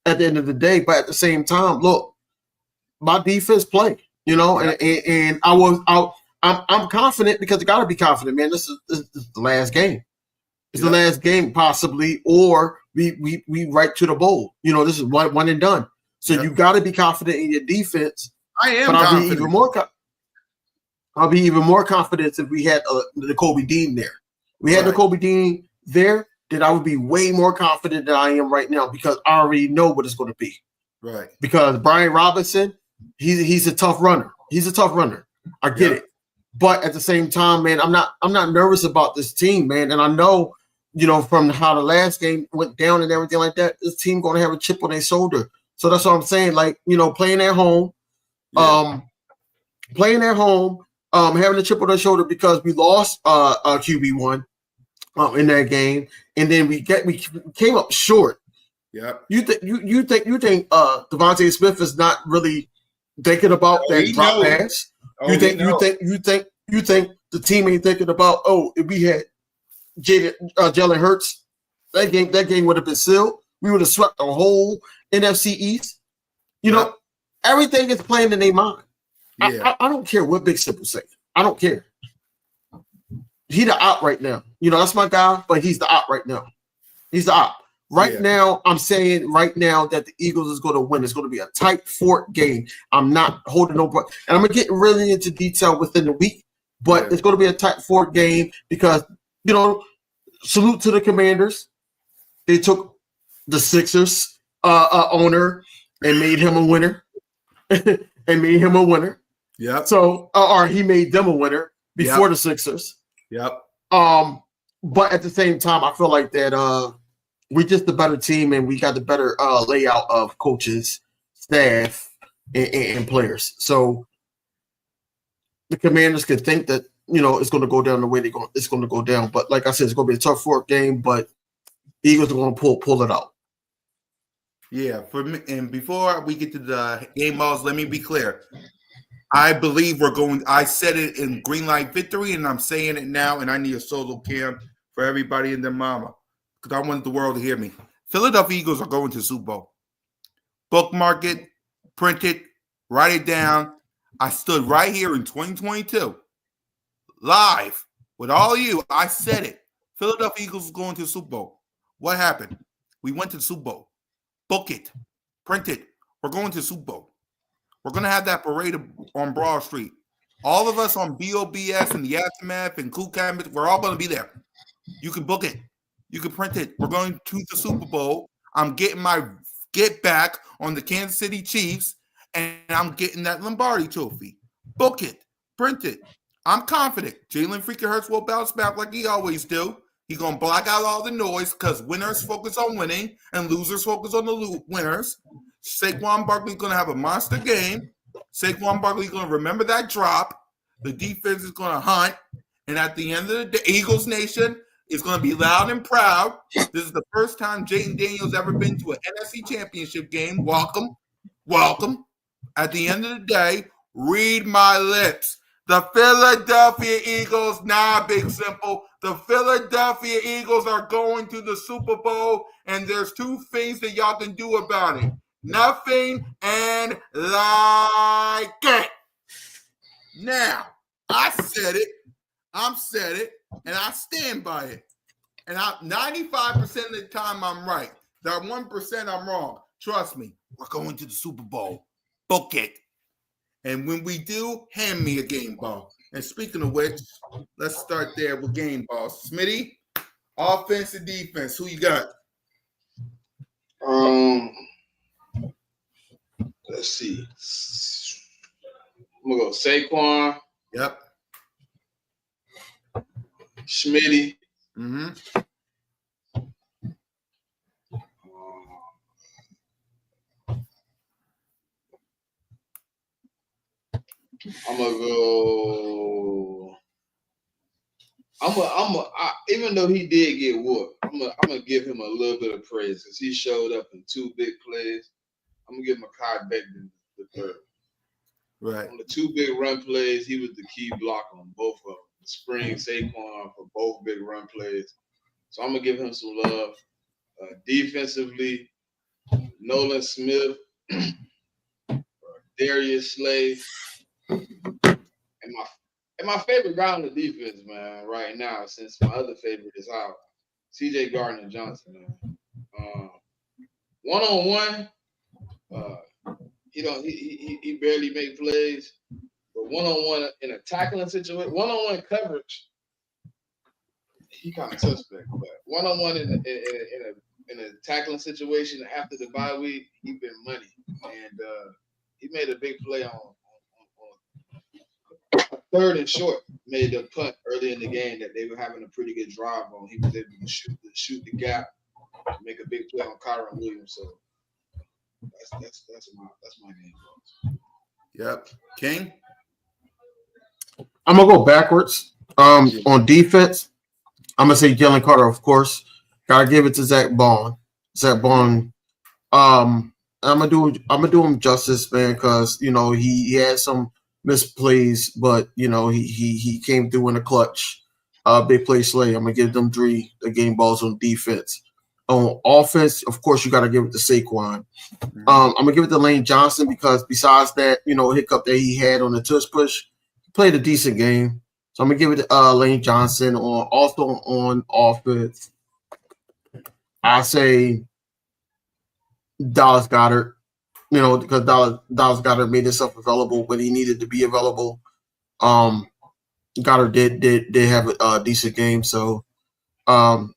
at the end of the day. But at the same time, look, my defense play. You know, and I'm confident because you got to be confident, man. This is the last game. It's the last game, possibly, or we right to the bowl. You know, this is one and done. So you got to be confident in your defense. I am, but I'll confident. be even more confident if we had the Kobe Dean there. We had the Kobe Dean there, then I would be way more confident than I am right now because I already know what it's going to be. Right. Because Brian Robinson, he's a tough runner. He's a tough runner. I get it. But at the same time, man, I'm not nervous about this team, man. And I know, you know, from how the last game went down and everything like that, this team going to have a chip on their shoulder. So that's what I'm saying. Like, you know, playing at home, having a chip on their shoulder because we lost QB1 in that game, and then we came up short. Yeah. You think Devontae Smith is not really thinking about that drop pass? You think the team ain't thinking about, if we had Jalen Hurts, that game would have been sealed. We would have swept the whole NFC East. You know, everything is playing in their mind. Yeah. I don't care what Big Simple say. I don't care. He the op right now. You know, that's my guy, but he's the op right now. He's the op. Right now, I'm saying right now that the Eagles is going to win. It's going to be a tight fort game. I'm not holding no breath. And I'm going to get really into detail within the week, but it's going to be a tight fort game because, you know, salute to the Commanders. They took the Sixers owner and made him a winner. Yeah. So, or he made them a winner before the Sixers. Yep. But at the same time, I feel like that we're just the better team and we got the better layout of coaches, staff, and players. So the Commanders can think that, you know, it's going to go down the way it's going to go down. But like I said, it's going to be a tough fourth game, but the Eagles are going to pull it out. Yeah, for me, and before we get to the game balls, let me be clear. I believe we're going. I said it in Green Light Victory, and I'm saying it now. And I need a solo cam for everybody and their mama because I want the world to hear me. Philadelphia Eagles are going to the Super Bowl. Bookmark it, print it, write it down. I stood right here in 2022, live with all of you. I said it. Philadelphia Eagles is going to the Super Bowl. What happened? We went to the Super Bowl. Book it, print it. We're going to the Super Bowl. We're going to have that parade on Broad Street. All of us on B.O.B.S and the Aftermath and Cool Campus, we're all going to be there. You can book it. You can print it. We're going to the Super Bowl. I'm getting my get back on the Kansas City Chiefs, and I'm getting that Lombardi trophy. Book it. Print it. I'm confident Jalen freaking Hurts will bounce back like he always do. He's going to block out all the noise because winners focus on winning and losers focus on the winners. Saquon Barkley's going to have a monster game. Saquon Barkley's going to remember that drop. The defense is going to hunt. And at the end of the day, Eagles Nation is going to be loud and proud. This is the first time Jayden Daniels ever been to an NFC Championship game. Welcome. Welcome. At the end of the day, read my lips. The Philadelphia Eagles, big simple. The Philadelphia Eagles are going to the Super Bowl, and there's two things that y'all can do about it. Nothing and like it. Now, I said it. I'm said it, and I stand by it. And 95% of the time I'm right. That 1% I'm wrong. Trust me, we're going to the Super Bowl. Book it. And when we do, hand me a game ball. And speaking of which, let's start there with game balls. Smitty, offense and defense. Who you got? Let's see. I'm gonna go Saquon, Yep. Schmitty. Mm-hmm. I'm gonna go. Even though he did get whooped, I'm gonna give him a little bit of praise because he showed up in two big plays. I'm gonna give Mekhi Becton the third. Right. On the two big run plays, he was the key block on both of them. Spring Saquon for both big run plays. So I'm gonna give him some love. Defensively, Nolan Smith, Darius Slay, and my favorite guy on the defense, man, right now, since my other favorite is out, C.J. Gardner-Johnson, man. One-on-one, he barely make plays, but one-on-one in a tackling situation, one-on-one coverage, he kind of suspect. But one-on-one in a tackling situation after the bye week, he been money, and he made a big play on third and short, made a punt early in the game that they were having a pretty good drive on. He was able to shoot the gap, make a big play on Kyron Williams. So that's my game. Yep. King? I'm gonna go backwards. On defense, I'm gonna say Jalen Carter, of course. Gotta give it to Zach Bond. Zach Bond. I'm gonna do him justice, man, because he had some misplays, but he came through in the clutch. Big play Slay. I'm gonna give them the game balls on defense. On offense, of course, you gotta give it to Saquon. I'm gonna give it to Lane Johnson because besides that, hiccup that he had on the tush push, he played a decent game. So I'm gonna give it to Lane Johnson. On offense, I say Dallas Goedert. Because Dallas Goedert made himself available when he needed to be available. Goddard did have a decent game. So, on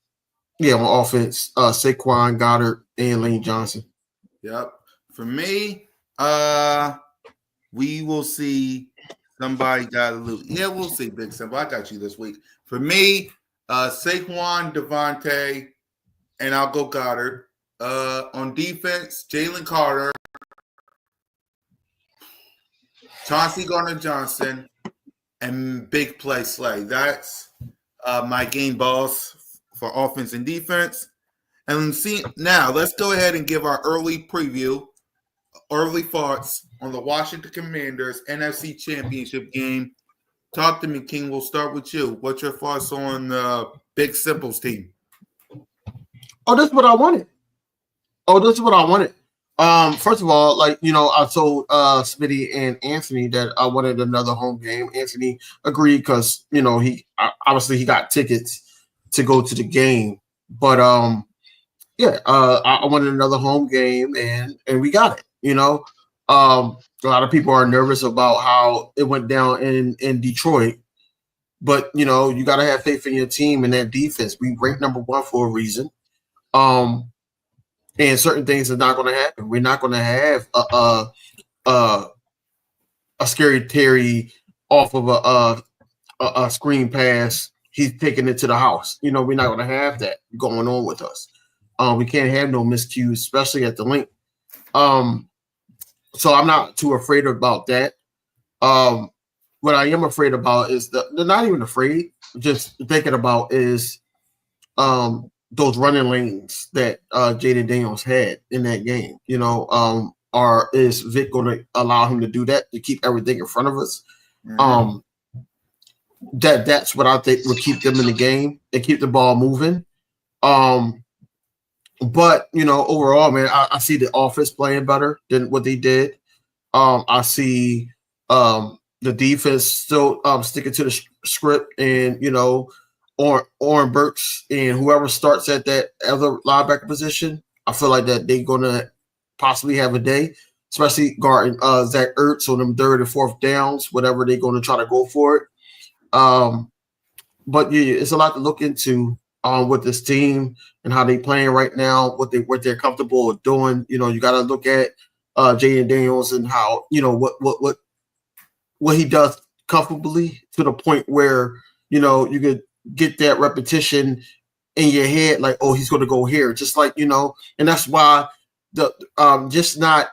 offense, Saquon, Goddard, and Lane Johnson. Yep. For me, we will see somebody got to lose. Yeah, we'll see, Big Simple. I got you this week. For me, Saquon, Devontae, and I'll go Goddard. On defense, Jalen Carter, Chauncey Gardner-Johnson, and big play Slay. That's my game balls for offense and defense. And see, now let's go ahead and give our early preview, early thoughts on the Washington Commanders NFC Championship game. Talk to me, King. We'll start with you. What's your thoughts on Big Simple's team? Oh, this is what I wanted. First of all, like, I told Smitty and Anthony that I wanted another home game. Anthony agreed because he obviously he got tickets to go to the game, but I wanted another home game, and we got it. A lot of people are nervous about how it went down in Detroit, but you got to have faith in your team and that defense. We ranked number 1 for a reason. And certain things are not going to happen. We're not going to have a scary Terry off of a screen pass. He's taking it to the house. We're not going to have that going on with us. We can't have no miscues, especially at the link. So I'm not too afraid about that. What I am afraid about is they're not even afraid. Just thinking about is those running lanes that Jaden Daniels had in that game. Is Vic going to allow him to do that to keep everything in front of us? Mm-hmm. That's what I think will keep them in the game and keep the ball moving. But overall, man, I see the offense playing better than what they did. I see the defense still sticking to the script, and Oren Burks and whoever starts at that other linebacker position, I feel like that they're gonna possibly have a day, especially guarding Zach Ertz on them 3rd and 4th downs, whatever they're gonna try to go for it. But yeah, it's a lot to look into with this team and how they playing right now, what they're comfortable with doing. You got to look at Jaden Daniels and how what he does comfortably to the point where you could get that repetition in your head, like, oh, he's going to go here, just like and that's why the just not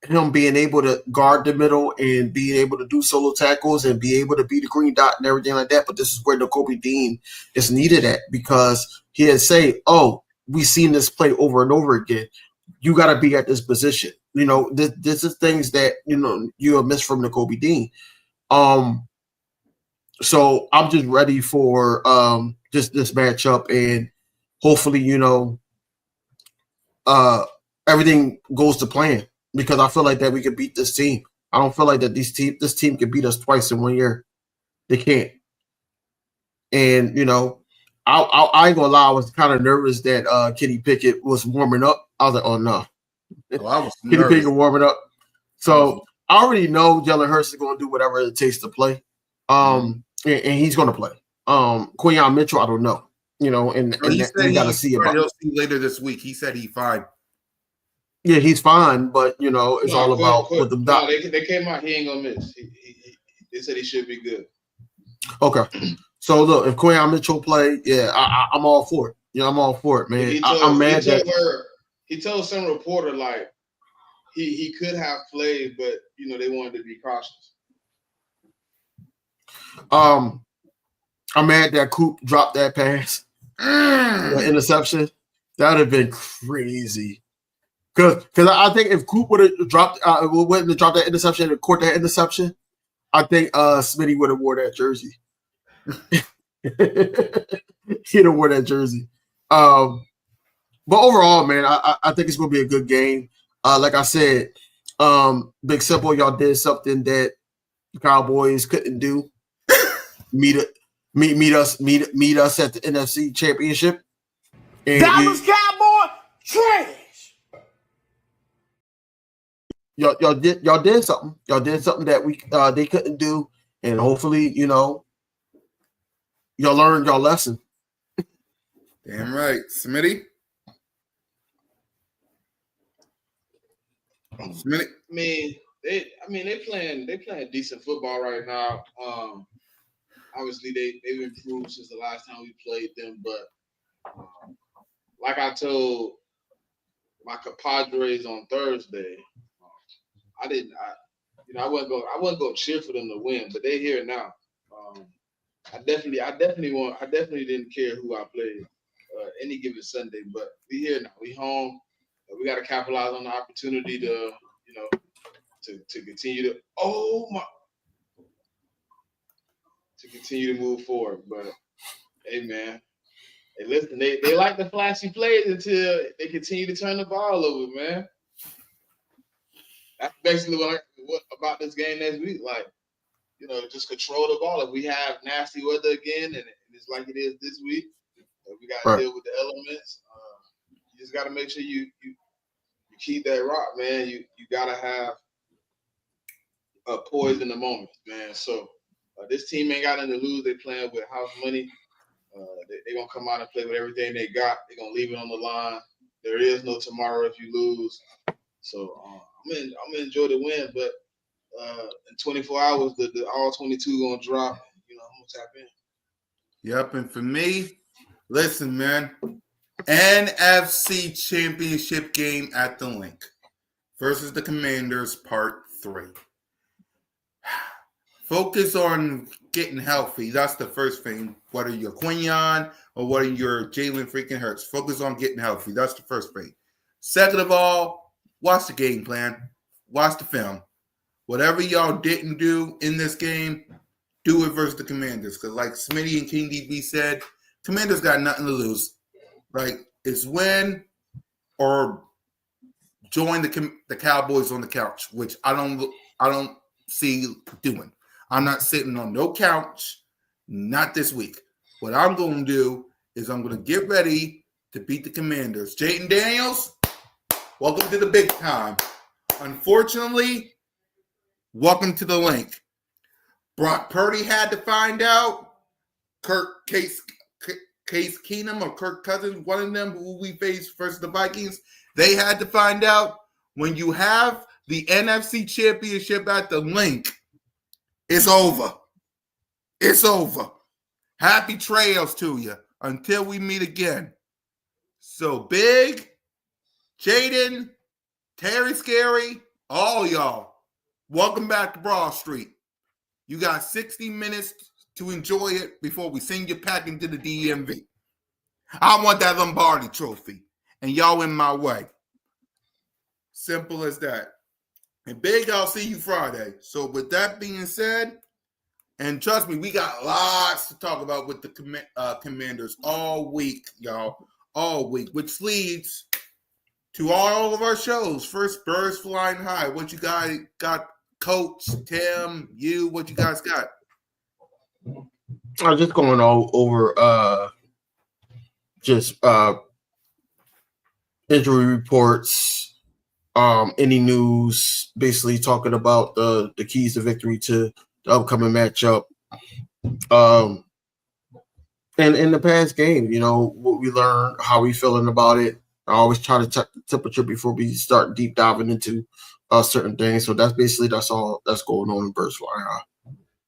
him being able to guard the middle and being able to do solo tackles and be able to be the green dot and everything like that. But this is where the Kobe Dean is needed at, because he had say, oh, we've seen this play over and over again. You got to be at this position. This is things that, you have missed from the Kobe Dean. So I'm just ready for just this matchup, and hopefully, everything goes to plan, because I feel like that we could beat this team. I don't feel like that this team can beat us twice in 1 year. They can't. And I ain't gonna lie, I was kind of nervous that Kenny Pickett was warming up. I was like, oh no, I was Kenny Pickett warming up. So I already know Jalen Hurts is gonna do whatever it takes to play. And he's gonna play. Quinyon Mitchell, I don't know. And we got to see about. He'll see later this week. He said he's fine. Yeah, he's fine, but it's all about what the doctor. They came out. He ain't gonna miss. They said he should be good. Okay, so look, if Quinyon Mitchell play, yeah, I'm all for it. I'm all for it, man. I'm mad that he told some reporter like he could have played, but they wanted to be cautious. I'm mad that Coop dropped that pass, the interception. That would have been crazy. Because I think if Coop would have dropped that interception and caught that interception, I think Smitty would have wore that jersey. He'd have wore that jersey. But overall, man, I think it's going to be a good game. Like I said, Big Simple, y'all did something that the Cowboys couldn't do. Meet us at the NFC Championship. And Dallas Cowboy trash. Y'all did something. Y'all did something that they couldn't do, and hopefully, y'all learned your lesson. Damn right, Smitty. Smitty. They playing decent football right now. Obviously, they've improved since the last time we played them, but like I told my compadres on Thursday, I wasn't gonna cheer for them to win, but they're here now. I definitely didn't care who I played any given Sunday. But we here now. We home. We got to capitalize on the opportunity to to continue to continue to move forward. But hey, man. Hey, listen, they like the flashy plays until they continue to turn the ball over, man. That's basically what about this game next week. Like, just control the ball. If we have nasty weather again, and it's like it is this week, we got to deal with the elements. You just got to make sure you keep that rock, man. You got to have poise in the moment, man. So this team ain't got nothing to lose. They playing with house money. They're going to come out and play with everything they got. They're going to leave it on the line. There is no tomorrow if you lose. So I'm going to enjoy the win, but in 24 hours, the all 22 going to drop. I'm going to tap in. Yep, and for me, listen, man, NFC Championship game at the Link versus the Commanders, Part 3. Focus on getting healthy. That's the first thing. Whether you're Quinion or whether you're Jalen freaking Hurts, focus on getting healthy. That's the first thing. Second of all, watch the game plan. Watch the film. Whatever y'all didn't do in this game, do it versus the Commanders. Because like Smitty and King DB said, Commanders got nothing to lose. Like, it's win or join the Cowboys on the couch, which I don't see doing. I'm not sitting on no couch, not this week. What I'm going to do is I'm going to get ready to beat the Commanders. Jayden Daniels, welcome to the big time. Unfortunately, welcome to the Link. Brock Purdy had to find out. Case Keenum or Kirk Cousins, one of them who we faced versus the Vikings, they had to find out when you have the NFC Championship at the Link, it's over. It's over. Happy trails to you until we meet again. So Big, Jaden, Terry Scary, all y'all, welcome back to Broad Street. You got 60 minutes to enjoy it before we send you packing to the DMV. I want that Lombardi trophy, and y'all in my way. Simple as that. And Big, I'll see you Friday. So with that being said, and trust me, we got lots to talk about with the Commanders all week, y'all. All week, which leads to all of our shows. First, Birds Flying High. What you guys got? Coach, Tim, you, what you guys got? I'm just going over injury reports, any news, basically talking about the keys to victory to the upcoming matchup. And in the past game, what we learned, how we feeling about it. I always try to check the temperature before we start deep diving into certain things. So that's all that's going on in Birds Flying High.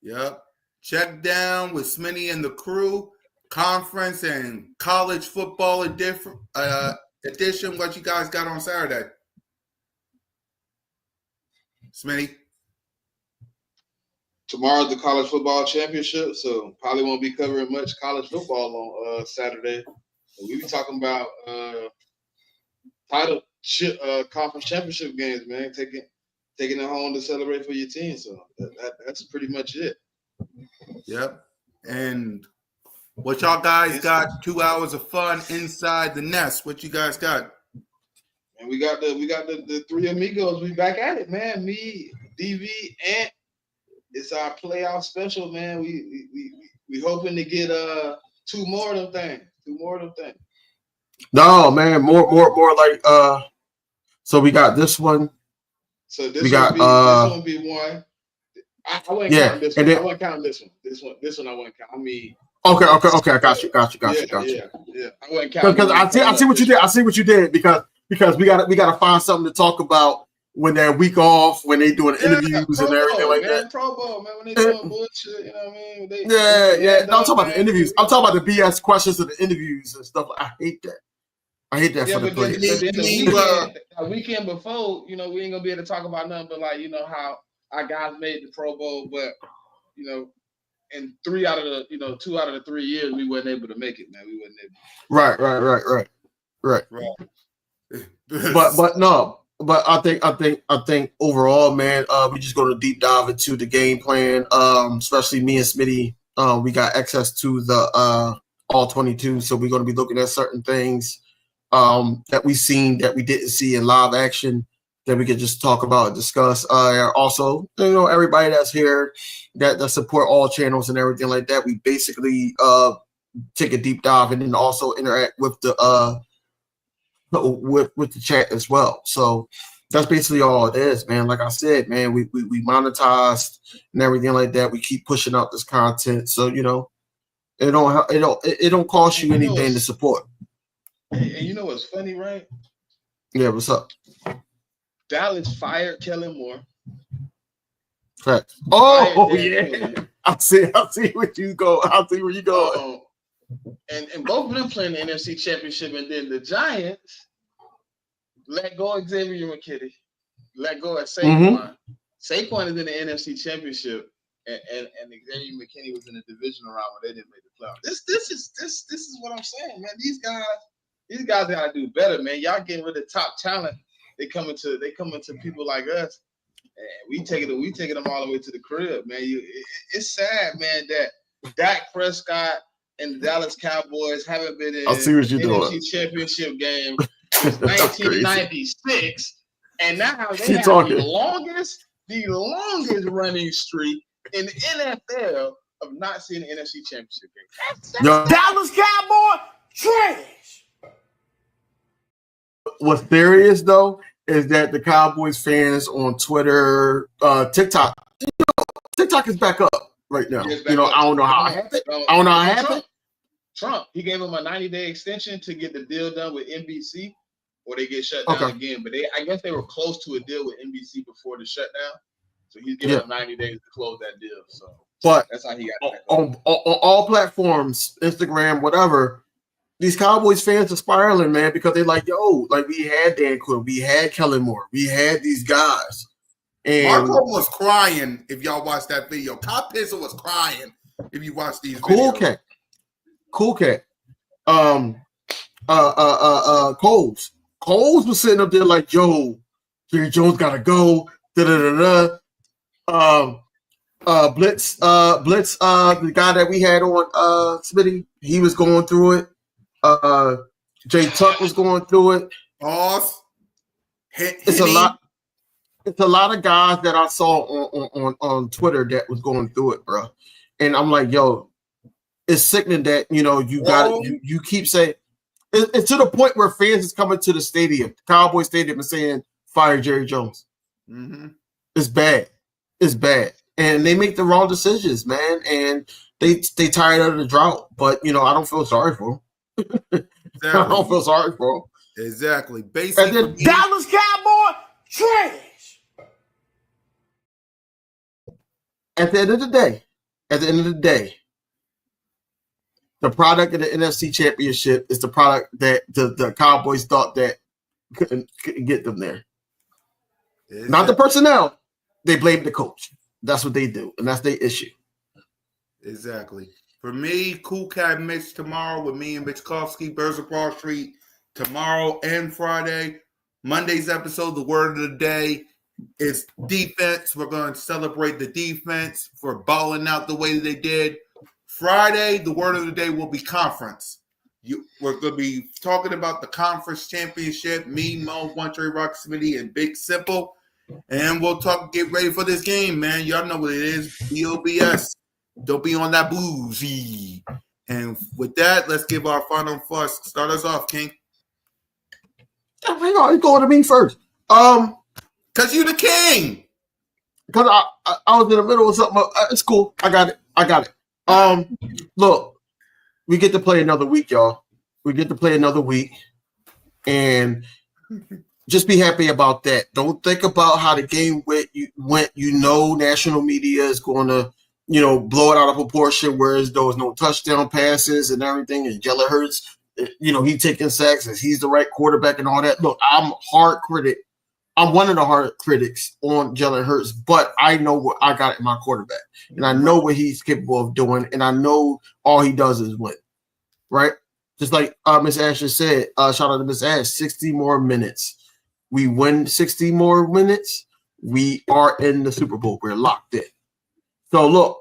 Yep. Check down with Smitty and the crew. Conference and college football edition. What you guys got on Saturday? Smitty? Tomorrow's the college football championship, so probably won't be covering much college football on Saturday. We be talking about conference championship games, man. Taking it home to celebrate for your team. So that's pretty much it. Yep. And what y'all guys got? 2 hours of fun inside the nest. What you guys got? And we got the three amigos. We back at it, man. Me, DV, and it's our playoff special, man. We hoping to get 2 more of them things. No, man, more like so we got this one. So this one be one. I wouldn't count this one. I wouldn't count this one. This one I wouldn't count. I mean, okay. I got you. Yeah. I wouldn't count because I see what you did. I see what you did because we gotta find something to talk about when they're week off, when they doing interviews and everything like that. Pro Bowl, man, when they doing bullshit, you know what I mean? No, I'm talking about the interviews. I'm talking about the BS questions of the interviews and stuff. I hate that. For the players. The weekend before, we ain't gonna be able to talk about nothing but how our guys made the Pro Bowl, but and 2 out of the 3 years we wasn't able to make it, man. We wasn't able. Right. But no. But I think overall, man, we just going to deep dive into the game plan. Especially me and Smitty, we got access to the all 22, so we're going to be looking at certain things that we seen that we didn't see in live action that we could just talk about and discuss. Also, everybody that's here that support all channels and everything like that, we basically take a deep dive and then also interact with the with the chat as well. So that's basically all it is, man. Like I said, man, we monetized and everything like that. We keep pushing out this content, so it don't cost you anything to support. And you know what's funny, right? Yeah, what's up? Dallas fired Kellen Moore. Correct. Oh yeah, I see where you go. I see where you go. And both of them playing the NFC Championship, and then the Giants let go of Xavier McKinney, let go of Saquon. Mm-hmm. Saquon is in the NFC Championship, and Xavier McKinney was in the divisional round where they didn't make the playoffs. This is what I'm saying, man. These guys gotta do better, man. Y'all getting rid of top talent. They coming to people like us, and we taking them all the way to the crib, man. It's sad, man, that Dak Prescott and the Dallas Cowboys haven't been in NFC Championship game since 1996, and now they have the longest running streak in the NFL of not seeing the NFC Championship game. Dallas Cowboy trash. What's serious though is that the Cowboys fans on Twitter, TikTok is back up right now. I don't know how it happened. Trump, he gave him a 90-day extension to get the deal done with NBC, or they get shut down again. But I guess they were close to a deal with NBC before the shutdown, so he's giving them 90 days to close that deal. So, but that's how he got back on all platforms, Instagram, whatever. These Cowboys fans are spiraling, man, because they're like, we had Dan Quinn, we had Kellen Moore, we had these guys. And Marco was crying if y'all watched that video. Kyle Pitts was crying if you watch these videos. Cool cat. Coles was sitting up there like, Jerry Jones gotta go. Blitz, the guy that we had on Smitty, he was going through it. Jay Tuck was going through it. It's a lot. It's a lot of guys that I saw on Twitter that was going through it, bro. And I'm like, it's sickening that you keep saying it's to the point where fans is coming to the stadium, Cowboy Stadium, and saying fire Jerry Jones. Mm-hmm. It's bad. And they make the wrong decisions, man. And they tired of the drought. But I don't feel sorry for them. Exactly. I don't feel sorry for them. Exactly. Basically, and then Dallas Cowboy trash. At the end of the day, the product of the NFC Championship is the product that the Cowboys thought that couldn't get them there. Not the personnel. They blame the coach. That's what they do, and that's their issue. Exactly. For me, Cool Cat Mitch tomorrow with me and Mitch Kofsky, Birds of Wall Street, tomorrow and Friday. Monday's episode, the word of the day is defense. We're going to celebrate the defense for balling out the way they did. Friday, the word of the day will be conference. We're going to be talking about the conference championship. Me, Mo, One Trey Rock Smitty, and Big Simple. And we'll get ready for this game, man. Y'all know what it is. B.O.B.S. Don't be on that boozy. And with that, let's give our final thoughts. Start us off, King. Hang on, you going to me first. Because you the king. Because I was in the middle of something. It's cool. I got it. Look, we get to play another week, y'all. We get to play another week. And just be happy about that. Don't think about how the game went. National media is going to, blow it out of proportion, whereas there was no touchdown passes and everything. And Jalen Hurts, he taking sacks and he's the right quarterback and all that. Look, I'm hard critic I'm one of the hard critics on Jalen Hurts, but I know what I got in my quarterback, and I know what he's capable of doing, and I know all he does is win, right? Just like Miss Ash just said, shout out to Miss Ash, 60 more minutes. We win 60 more minutes, we are in the Super Bowl. We're locked in. So, look,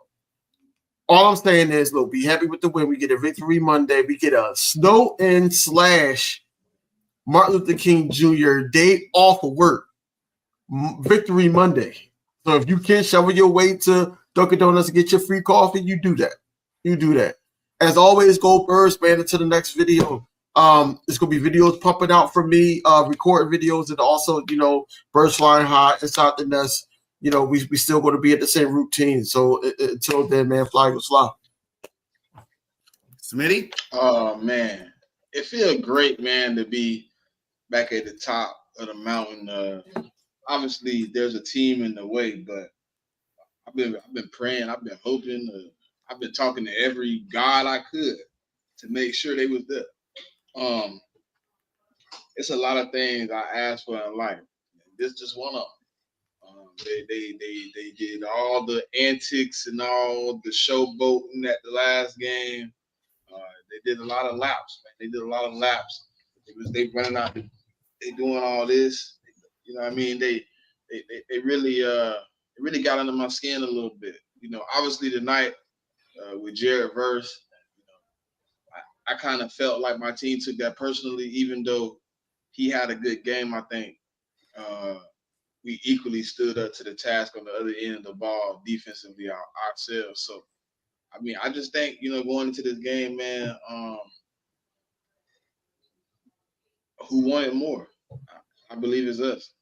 all I'm saying is, look, be happy with the win. We get a victory Monday. We get a snow-in / Martin Luther King Jr. day off of work. Victory Monday. So if you can shovel your way to Dunkin' Donuts and get your free coffee, you do that. You do that. As always, go Birds, man, until the next video. It's going to be videos pumping out for me, recording videos, and also, birds flying high inside the nest. We still going to be at the same routine. So until then, man, fly was fly. Smitty? Oh, man. It feels great, man, to be back at the top of the mountain. Obviously, there's a team in the way, but I've been praying. I've been hoping. I've been talking to every God I could to make sure they was there. It's a lot of things I asked for in life. This just one of them. They did all the antics and all the showboating at the last game. They did a lot of laps, man. They did a lot of laps. They running out. They doing all this. You know what I mean? They really got under my skin a little bit. Obviously tonight with Jared Verse, I kind of felt like my team took that personally, even though he had a good game. I think we equally stood up to the task on the other end of the ball defensively ourselves. So, I mean, I just think, going into this game, man, who wanted more? I believe it's us.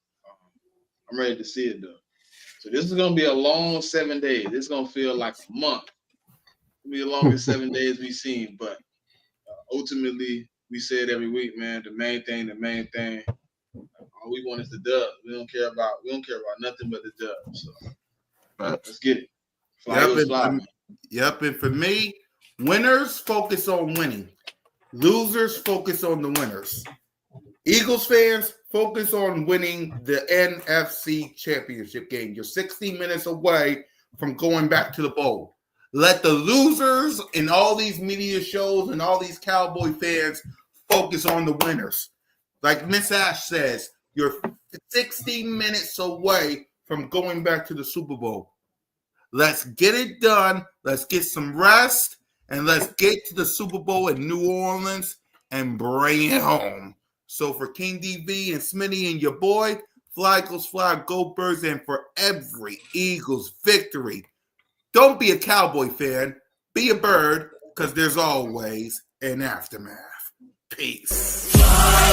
I'm ready to see it, though. So this is going to be a long 7 days. It's going to feel like a month. It'll be the longest 7 days we've seen. But ultimately, we say it every week, man, the main thing. All we want is the dub. We don't care about nothing but the dub. So let's get it. Yep, and for me, winners focus on winning. Losers focus on the winners. Eagles fans, focus on winning the NFC Championship game. You're 60 minutes away from going back to the bowl. Let the losers in all these media shows and all these Cowboy fans focus on the winners. Like Miss Ash says, you're 60 minutes away from going back to the Super Bowl. Let's get it done. Let's get some rest, and let's get to the Super Bowl in New Orleans and bring it home. So for King DV and Smitty and your boy, fly, Eagles, fly, go Birds, and for every Eagles victory, don't be a Cowboy fan. Be a bird, because there's always an aftermath. Peace. Fly,